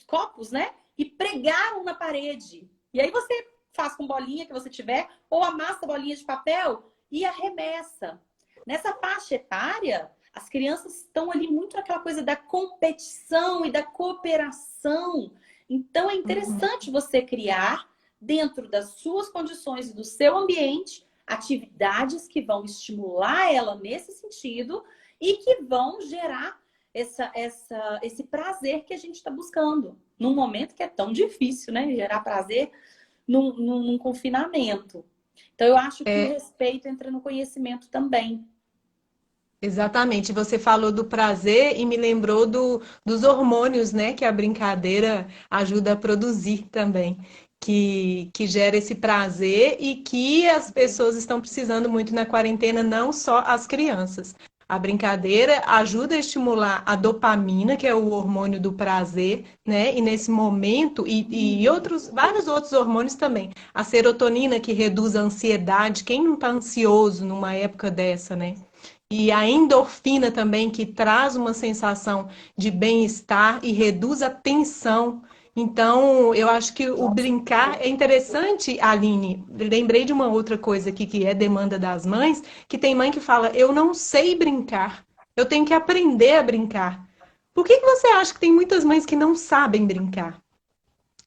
copos, né? E pregaram na parede. E aí você faz com bolinha que você tiver, ou amassa bolinha de papel e arremessa. Nessa faixa etária, as crianças estão ali muito naquela coisa da competição e da cooperação. Então, é interessante você criar, dentro das suas condições e do seu ambiente, atividades que vão estimular ela nesse sentido e que vão gerar esse prazer que a gente está buscando. Num momento que é tão difícil, né? Gerar prazer num confinamento. Então, eu acho que o respeito entra no conhecimento também. Exatamente, você falou do prazer e me lembrou dos hormônios, né, que a brincadeira ajuda a produzir também, que gera esse prazer e que as pessoas estão precisando muito na quarentena, não só as crianças. A brincadeira ajuda a estimular a dopamina, que é o hormônio do prazer, né? E nesse momento, e vários outros hormônios também. A serotonina, que reduz a ansiedade. Quem não está ansioso numa época dessa, né? E a endorfina também, que traz uma sensação de bem-estar e reduz a tensão. Então, eu acho que o brincar é interessante, Aline. Lembrei de uma outra coisa aqui que é demanda das mães, que tem mãe que fala, eu não sei brincar, eu tenho que aprender a brincar. Por que você acha que tem muitas mães que não sabem brincar?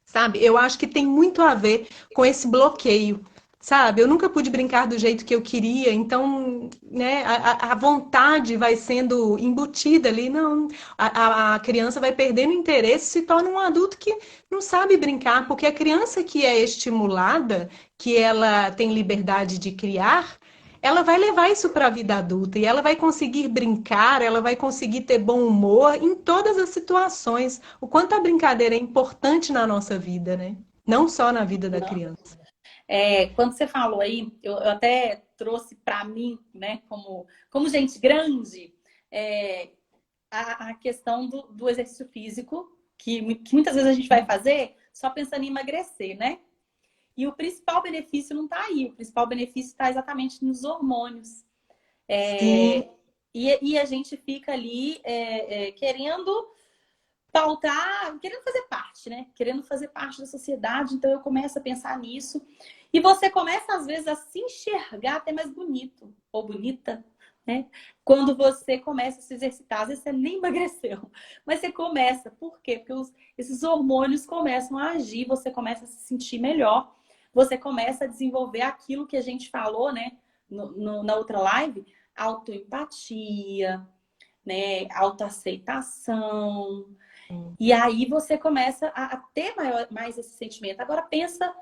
Sabe? Eu acho que tem muito a ver com esse bloqueio. Sabe, eu nunca pude brincar do jeito que eu queria, então, né, a vontade vai sendo embutida ali, não, a criança vai perdendo interesse, se torna um adulto que não sabe brincar, porque a criança que é estimulada, que ela tem liberdade de criar, ela vai levar isso para a vida adulta e ela vai conseguir brincar, ela vai conseguir ter bom humor em todas as situações. O quanto a brincadeira é importante na nossa vida, né? Não só na vida da criança. Quando você falou aí, eu até trouxe para mim, né, como gente grande, a questão do exercício físico, que muitas vezes a gente vai fazer só pensando em emagrecer, né? E o principal benefício não está aí, o principal benefício está exatamente nos hormônios. E a gente fica ali querendo pautar, querendo fazer parte, né? Querendo fazer parte da sociedade, então eu começo a pensar nisso. E você começa, às vezes, a se enxergar até mais bonito ou bonita, né? Quando você começa a se exercitar, às vezes você nem emagreceu, mas você começa. Por quê? Porque esses hormônios começam a agir, você começa a se sentir melhor, você começa a desenvolver aquilo que a gente falou, né? Na outra live, autoempatia, né? Autoaceitação. E aí você começa a ter mais esse sentimento. Agora pensa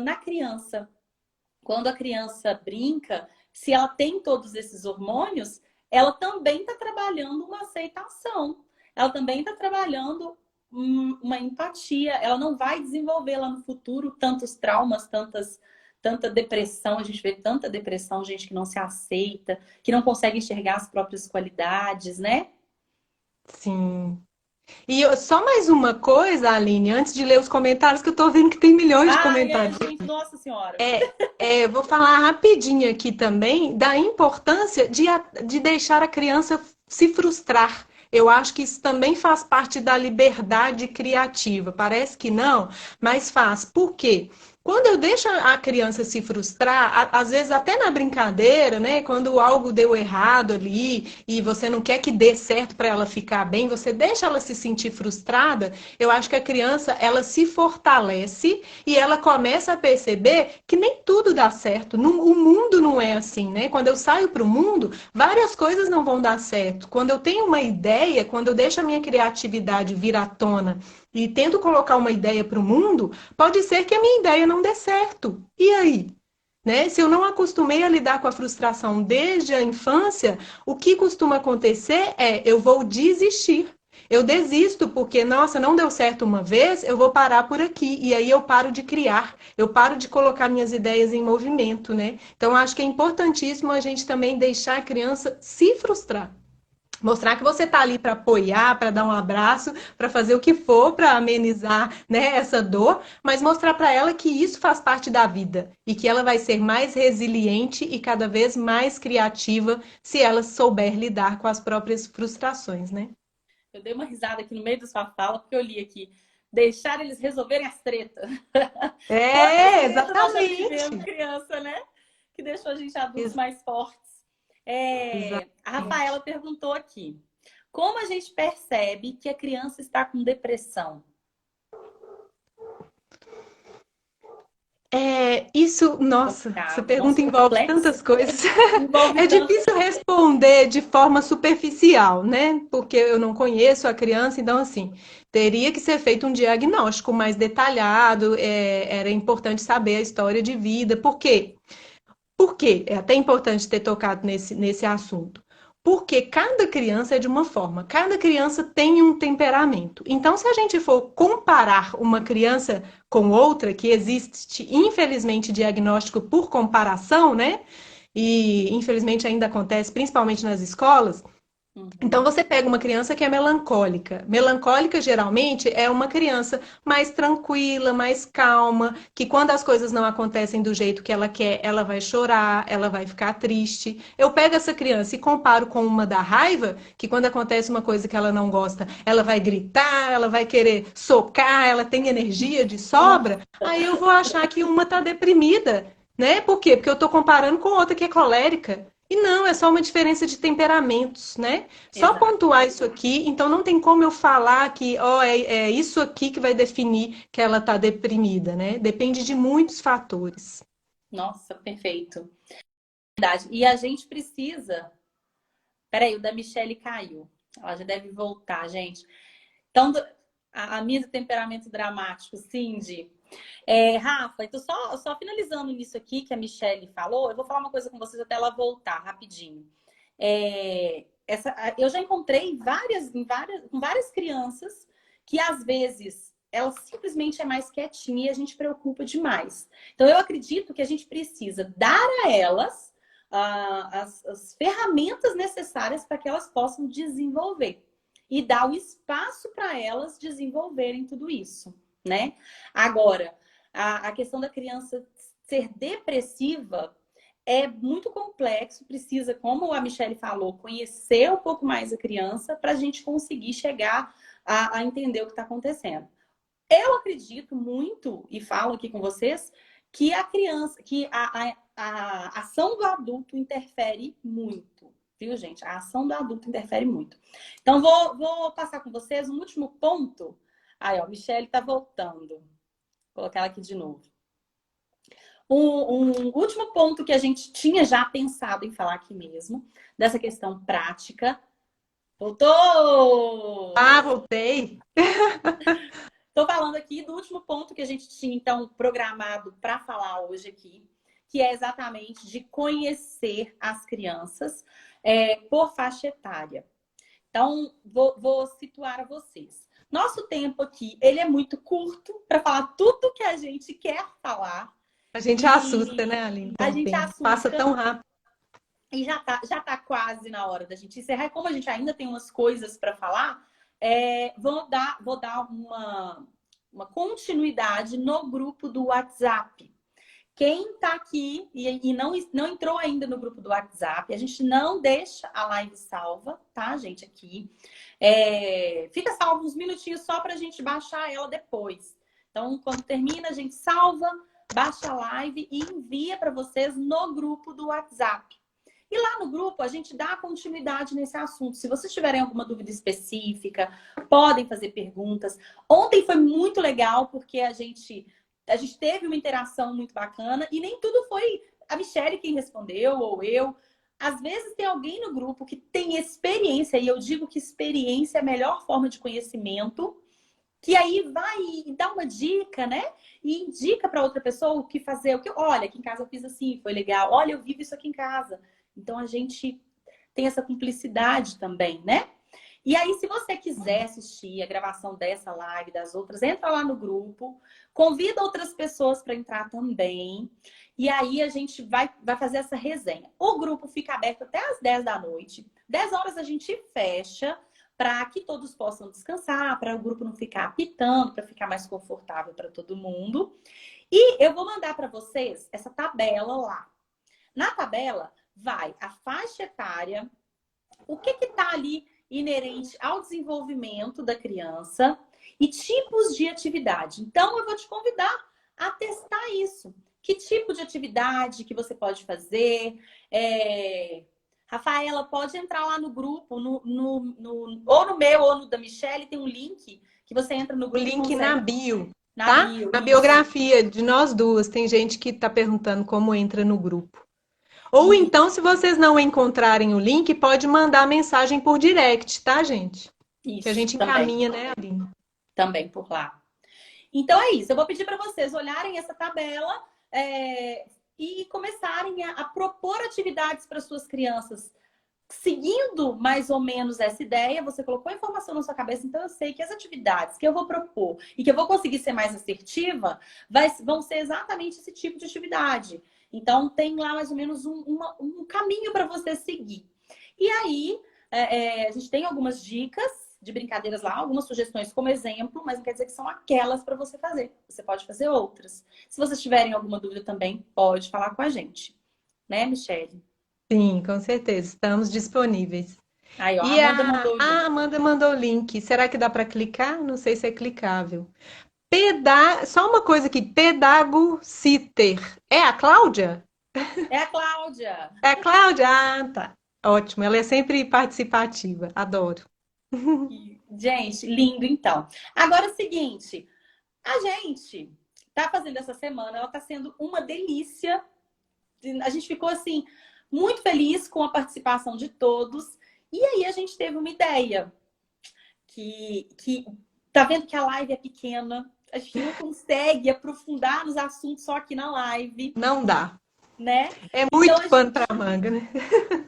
na criança. Quando a criança brinca, se ela tem todos esses hormônios, ela também está trabalhando uma aceitação. ela também está trabalhando uma empatia. Ela não vai desenvolver lá no futuro tantos traumas, tanta depressão. A gente vê tanta depressão, gente que não se aceita, que não consegue enxergar as próprias qualidades, né? Sim. E só mais uma coisa, Aline, antes de ler os comentários, que eu tô vendo que tem milhões de Ai, é, comentários. gente, nossa senhora. Vou falar rapidinho aqui também da importância de deixar a criança se frustrar. Eu acho que isso também faz parte da liberdade criativa. Parece que não, mas faz. Por quê? Quando eu deixo a criança se frustrar, às vezes até na brincadeira, né? Quando algo deu errado ali e você não quer que dê certo para ela ficar bem, você deixa ela se sentir frustrada. Eu acho que a criança ela se fortalece e ela começa a perceber que nem tudo dá certo. O mundo não é assim, né? Quando eu saio para o mundo, várias coisas não vão dar certo. Quando eu tenho uma ideia, quando eu deixo a minha criatividade vir à tona e tento colocar uma ideia para o mundo, pode ser que a minha ideia não dê certo. E aí? Né? Se eu não acostumei a lidar com a frustração desde a infância, o que costuma acontecer é eu vou desistir. Eu desisto porque, nossa, não deu certo uma vez, eu vou parar por aqui. E aí eu paro de criar, eu paro de colocar minhas ideias em movimento, né? Então, acho que é importantíssimo a gente também deixar a criança se frustrar. Mostrar que você está ali para apoiar, para dar um abraço, para fazer o que for para amenizar, né, essa dor, mas mostrar para ela que isso faz parte da vida e que ela vai ser mais resiliente e cada vez mais criativa se ela souber lidar com as próprias frustrações, né? Eu dei uma risada aqui no meio da sua fala, porque eu li aqui. Deixar eles resolverem as tretas. Quantas É, tretas nós já tivemos, exatamente. criança, né? Que deixou a gente adultos mais fortes. A Rafaela Exatamente. perguntou aqui. Como a gente percebe que a criança está com depressão? Nossa, essa Complicado. pergunta Nossa, envolve complexo. tantas coisas. Envolve É tanto. difícil responder de forma superficial, né? Porque eu não conheço a criança, então, assim, teria que ser feito um diagnóstico mais detalhado, era importante saber a história de vida. Por quê? Por quê? É até importante ter tocado nesse assunto. Porque cada criança é de uma forma, cada criança tem um temperamento. Então, se a gente for comparar uma criança com outra, que existe, infelizmente, diagnóstico por comparação, né? E infelizmente ainda acontece, principalmente nas escolas, então Uhum. você pega uma criança que é melancólica. Melancólica geralmente é uma criança mais tranquila, mais calma, que quando as coisas não acontecem do jeito que ela quer, ela vai chorar, ela vai ficar triste. Eu pego essa criança e comparo com uma da raiva, que quando acontece uma coisa que ela não gosta, ela vai gritar, ela vai querer socar, ela tem energia de sobra. Aí eu vou achar que uma tá deprimida, né? Por quê? Porque eu tô comparando com outra que é colérica. E não, é só uma diferença de temperamentos, né? Só Exato. pontuar isso aqui, então não tem como eu falar que, ó, é isso aqui que vai definir que ela tá deprimida, né? Depende de muitos fatores. Nossa, perfeito. Verdade. E a gente precisa. Peraí, o da Michelle caiu. Ela já deve voltar, gente. Então, a minha do temperamento dramático, Cindy. Rafa, então só finalizando nisso aqui que a Michelle falou, eu vou falar uma coisa com vocês até ela voltar rapidinho. Eu já encontrei com várias crianças que às vezes ela simplesmente é mais quietinha e a gente preocupa demais. Então eu acredito que a gente precisa dar a elas as ferramentas necessárias para que elas possam desenvolver e dar o espaço para elas desenvolverem tudo isso, né? Agora, a questão da criança ser depressiva é muito complexo, precisa, como a Michelle falou, conhecer um pouco mais a criança para a gente conseguir chegar a entender o que está acontecendo. Eu acredito muito, e falo aqui com vocês, que a criança, que a ação do adulto interfere muito, viu, gente? A ação do adulto interfere muito. Então, vou passar com vocês um último ponto. Aí, ó, Michelle tá voltando. Vou colocar ela aqui de novo. Um último ponto que a gente tinha já pensado em falar aqui mesmo, dessa questão prática. Voltou! Ah, voltei. Estou falando aqui do último ponto que a gente tinha, então, programado para falar hoje aqui, que é exatamente de conhecer as crianças por faixa etária. Então, vou situar a vocês. Nosso tempo aqui, ele é muito curto para falar tudo que a gente quer falar. A gente assusta, né, Aline, com A o gente tempo. Passa assusta tão rápido. e já tá quase na hora da gente encerrar. E como a gente ainda tem umas coisas para falar, vou dar uma continuidade no grupo do WhatsApp. Quem está aqui e não entrou ainda no grupo do WhatsApp, a gente não deixa a live salva, tá, gente, aqui. Fica salvo uns minutinhos só para a gente baixar ela depois. Então, quando termina, a gente salva, baixa a live e envia para vocês no grupo do WhatsApp. E lá no grupo, a gente dá continuidade nesse assunto. Se vocês tiverem alguma dúvida específica, podem fazer perguntas. Ontem foi muito legal, porque a gente teve uma interação muito bacana e nem tudo foi a Michelle quem respondeu ou eu. Às vezes tem alguém no grupo que tem experiência, e eu digo que experiência é a melhor forma de conhecimento, que aí vai e dá uma dica, né? E indica para outra pessoa o que fazer. Olha, aqui em casa eu fiz assim, foi legal. Olha, eu vivo isso aqui em casa. Então a gente tem essa cumplicidade também, né? E aí, se você quiser assistir a gravação dessa live, das outras, entra lá no grupo, convida outras pessoas para entrar também. E aí a gente vai fazer essa resenha. O grupo fica aberto até às 10 da noite. 10 horas a gente fecha para que todos possam descansar, para o grupo não ficar apitando, para ficar mais confortável para todo mundo. E eu vou mandar para vocês essa tabela lá. Na tabela vai a faixa etária, o que está ali inerente ao desenvolvimento da criança e tipos de atividade. Então, eu vou te convidar a testar isso. Que tipo de atividade que você pode fazer? Rafaela, pode entrar lá no grupo, ou no meu ou no da Michelle, tem um link que você entra no O grupo. link na bio, Na tá? bio, Na isso. biografia de nós duas. Tem gente que está perguntando como entra no grupo. Ou então, se vocês não encontrarem o link, pode mandar mensagem por direct, tá, gente? Isso, Que a gente também. encaminha, né, Aline? Também por lá. Então é isso. Eu vou pedir para vocês olharem essa tabela e começarem a propor atividades para suas crianças. Seguindo mais ou menos essa ideia, você colocou a informação na sua cabeça, então eu sei que as atividades que eu vou propor e que eu vou conseguir ser mais assertiva vão ser exatamente esse tipo de atividade. Então, tem lá mais ou menos um caminho para você seguir. E aí, a gente tem algumas dicas de brincadeiras lá, algumas sugestões como exemplo, mas não quer dizer que são aquelas para você fazer. Você pode fazer outras. Se vocês tiverem alguma dúvida também, pode falar com a gente. Né, Michelle? Sim, com certeza. Estamos disponíveis. Aí, ó, E a Amanda mandou o link. a Amanda mandou o link. Será que dá para clicar? Não sei se é clicável. Só uma coisa aqui, Pedago Sitter. É a Cláudia? É a Cláudia. É a Cláudia? Ah, tá. Ótimo, ela é sempre participativa. Adoro. Gente, lindo então. Agora é o seguinte, a gente tá fazendo essa semana, ela tá sendo uma delícia. A gente ficou assim muito feliz com a participação de todos. E aí a gente teve uma ideia que tá vendo que a live é pequena, a gente não consegue aprofundar nos assuntos só aqui na live, Não dá. né? É muito Então, pano para manga, né?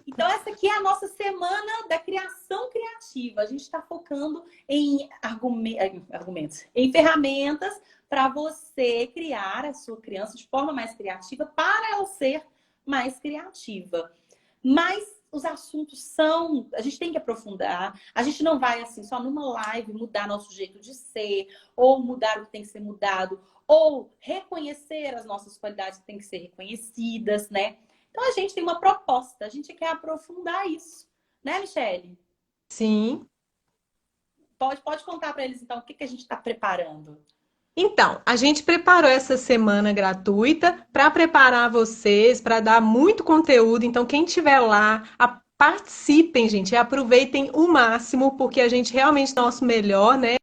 Então, essa aqui é a nossa semana da criação criativa. A gente está focando em argumentos, em ferramentas para você criar a sua criança de forma mais criativa, para ela ser mais criativa. Mas os assuntos a gente tem que aprofundar. A gente não vai, assim, só numa live mudar nosso jeito de ser, ou mudar o que tem que ser mudado, ou reconhecer as nossas qualidades que têm que ser reconhecidas, né? Então, a gente tem uma proposta, a gente quer aprofundar isso. Né, Michelle? Sim. Pode contar para eles, então, o que a gente está preparando. Então, a gente preparou essa semana gratuita para preparar vocês, para dar muito conteúdo. Então, quem estiver lá, participem, gente, e aproveitem o máximo, porque a gente realmente dá o nosso melhor, né?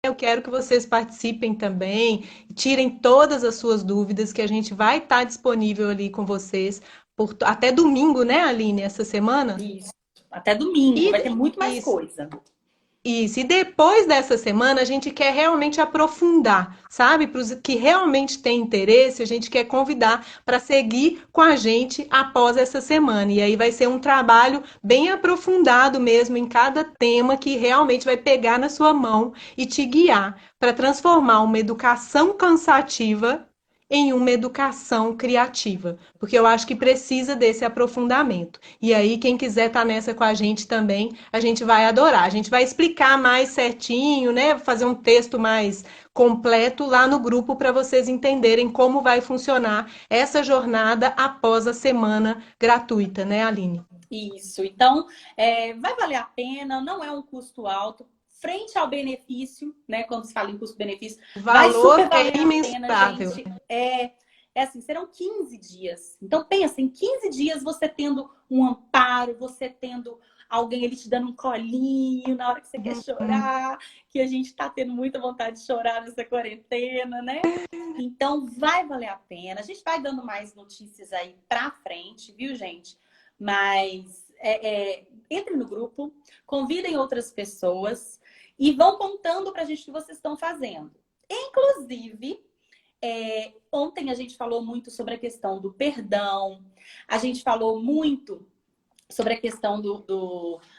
Eu quero que vocês participem também, tirem todas as suas dúvidas, que a gente vai estar disponível ali com vocês até domingo, né, Aline, essa semana? Isso. Até domingo, vai ter muito mais coisa. Isso, e depois dessa semana a gente quer realmente aprofundar, sabe? Para os que realmente têm interesse, a gente quer convidar para seguir com a gente após essa semana. E aí vai ser um trabalho bem aprofundado mesmo em cada tema que realmente vai pegar na sua mão e te guiar para transformar uma educação cansativa em uma educação criativa, porque eu acho que precisa desse aprofundamento. E aí, quem quiser estar nessa com a gente também, a gente vai adorar. A gente vai explicar mais certinho, né? Fazer um texto mais completo lá no grupo para vocês entenderem como vai funcionar essa jornada após a semana gratuita, né, Aline? Isso. Então, vai valer a pena, não é um custo alto. Frente ao benefício, né? Quando se fala em custo-benefício, O vai valor super valer é a pena, imensurável. gente. É assim, serão 15 dias. Então, pensa, em 15 dias você tendo um amparo, você tendo alguém ali te dando um colinho na hora que você quer Uhum. chorar, que a gente tá tendo muita vontade de chorar nessa quarentena, né? Então, vai valer a pena. A gente vai dando mais notícias aí pra frente, viu, gente? Mas entre no grupo, convidem outras pessoas e vão contando pra gente o que vocês estão fazendo. Inclusive, ontem a gente falou muito sobre a questão do perdão, a gente falou muito sobre a questão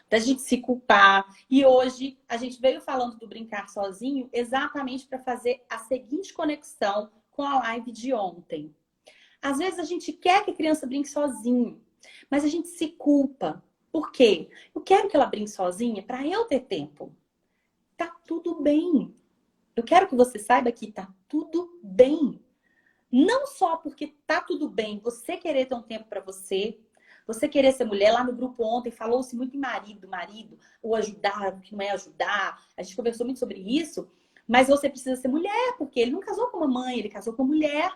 da gente se culpar. E hoje a gente veio falando do brincar sozinho exatamente para fazer a seguinte conexão com a live de ontem. Às vezes a gente quer que a criança brinque sozinho, mas a gente se culpa. Por quê? Eu quero que ela brinque sozinha para eu ter tempo. Tá tudo bem. Eu quero que você saiba que tá tudo bem. Não só porque tá tudo bem você querer ter um tempo para você, você querer ser mulher. Lá no grupo ontem falou-se muito em marido, ou ajudar, o que não é ajudar. A gente conversou muito sobre isso, mas você precisa ser mulher, porque ele não casou com uma mãe, ele casou com mulher.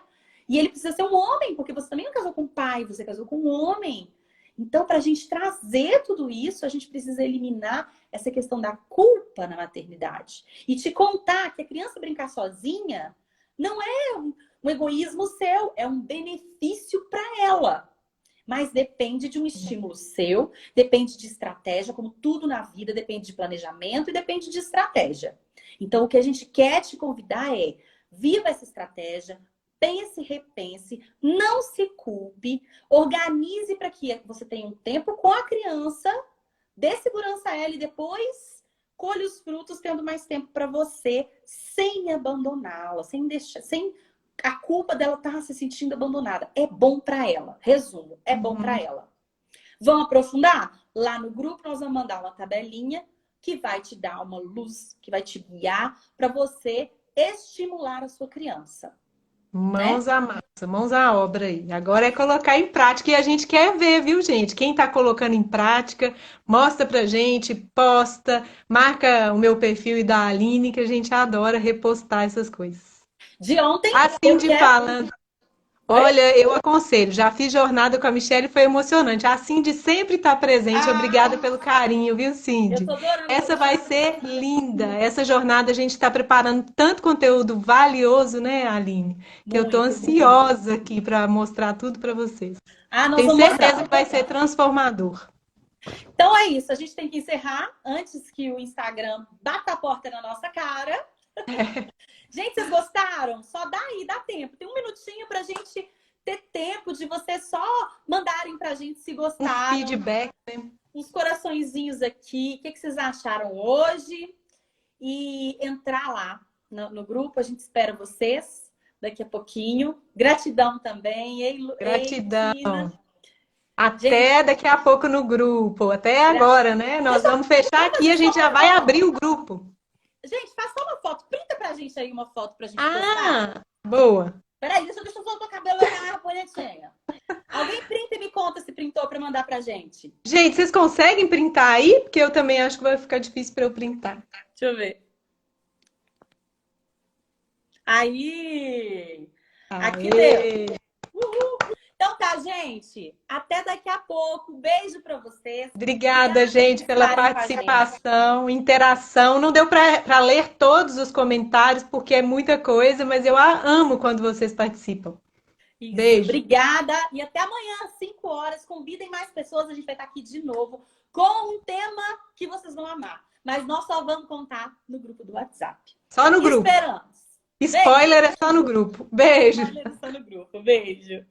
E ele precisa ser um homem, porque você também não casou com um pai, você casou com um homem. Então, para a gente trazer tudo isso, a gente precisa eliminar essa questão da culpa na maternidade. E te contar que a criança brincar sozinha não é um egoísmo seu, é um benefício para ela. Mas depende de um estímulo seu, depende de estratégia, como tudo na vida, depende de planejamento e depende de estratégia. Então, o que a gente quer te convidar é: viva essa estratégia, pense, repense, não se culpe, organize para que você tenha um tempo com a criança, dê segurança a ela e depois colhe os frutos tendo mais tempo para você, sem abandoná-la, sem deixar, sem a culpa dela estar se sentindo abandonada. É bom para ela. Resumo, é bom para Uhum. ela. Vamos aprofundar? Lá no grupo nós vamos mandar uma tabelinha que vai te dar uma luz, que vai te guiar para você estimular a sua criança, né? Mãos à massa, mãos à obra aí. Agora é colocar em prática e a gente quer ver, viu, gente? Quem está colocando em prática, mostra pra gente, posta, marca o meu perfil e da Aline, que a gente adora repostar essas coisas. De ontem, Assim eu de quero. falando, Oi? olha, eu aconselho, já fiz jornada com a Michelle, foi emocionante. A Cindy sempre está presente. Obrigada Ah, pelo carinho, viu, eu Cindy? tô adorando essa Essa vai jornada. ser linda. Essa jornada a gente está preparando tanto conteúdo valioso, né, Aline? Que eu estou Muito, muito. ansiosa aqui para mostrar tudo para vocês. Ah, nós Tenho vamos certeza mostrar. que vai ser transformador. Então é isso, a gente tem que encerrar antes que o Instagram bata a porta na nossa cara. Gente, vocês gostaram? Só dá aí, dá tempo. Tem um minutinho pra gente ter tempo de vocês só mandarem pra gente se Um gostaram. feedback, né? Uns coraçõezinhos aqui. O que vocês acharam hoje? E entrar lá no grupo. A gente espera vocês daqui a pouquinho. Gratidão também. Ei, Gratidão. Tina. Até Gente, daqui a pouco no grupo. Até agora, né? Nós deixa, vamos fechar vamos aqui e fazer a só gente já uma vai foto. abrir o grupo. Gente, faz só uma foto. Printa pra gente aí uma foto pra gente postar. Ah, boa. Peraí, deixa eu só o cabelo olhar bonitinha. Alguém printa e me conta se printou pra mandar pra gente. Gente, vocês conseguem printar aí? Porque eu também acho que vai ficar difícil para eu printar. Deixa eu ver. Aí! Aqui deu. Aê! Uhul. Então tá, gente. Até daqui a pouco. Beijo pra vocês. Obrigada, Obrigada por gente, pela estarem com a gente. participação, interação. Não deu para ler todos os comentários, porque é muita coisa, mas eu amo quando vocês participam. Isso. Beijo. Obrigada. E até amanhã, às 5 horas. Convidem mais pessoas. A gente vai estar aqui de novo com um tema que vocês vão amar. mas nós só vamos contar no grupo do WhatsApp. Só no grupo. Esperamos. Spoiler é só no grupo. Beijo. Spoiler é só no grupo. Beijo.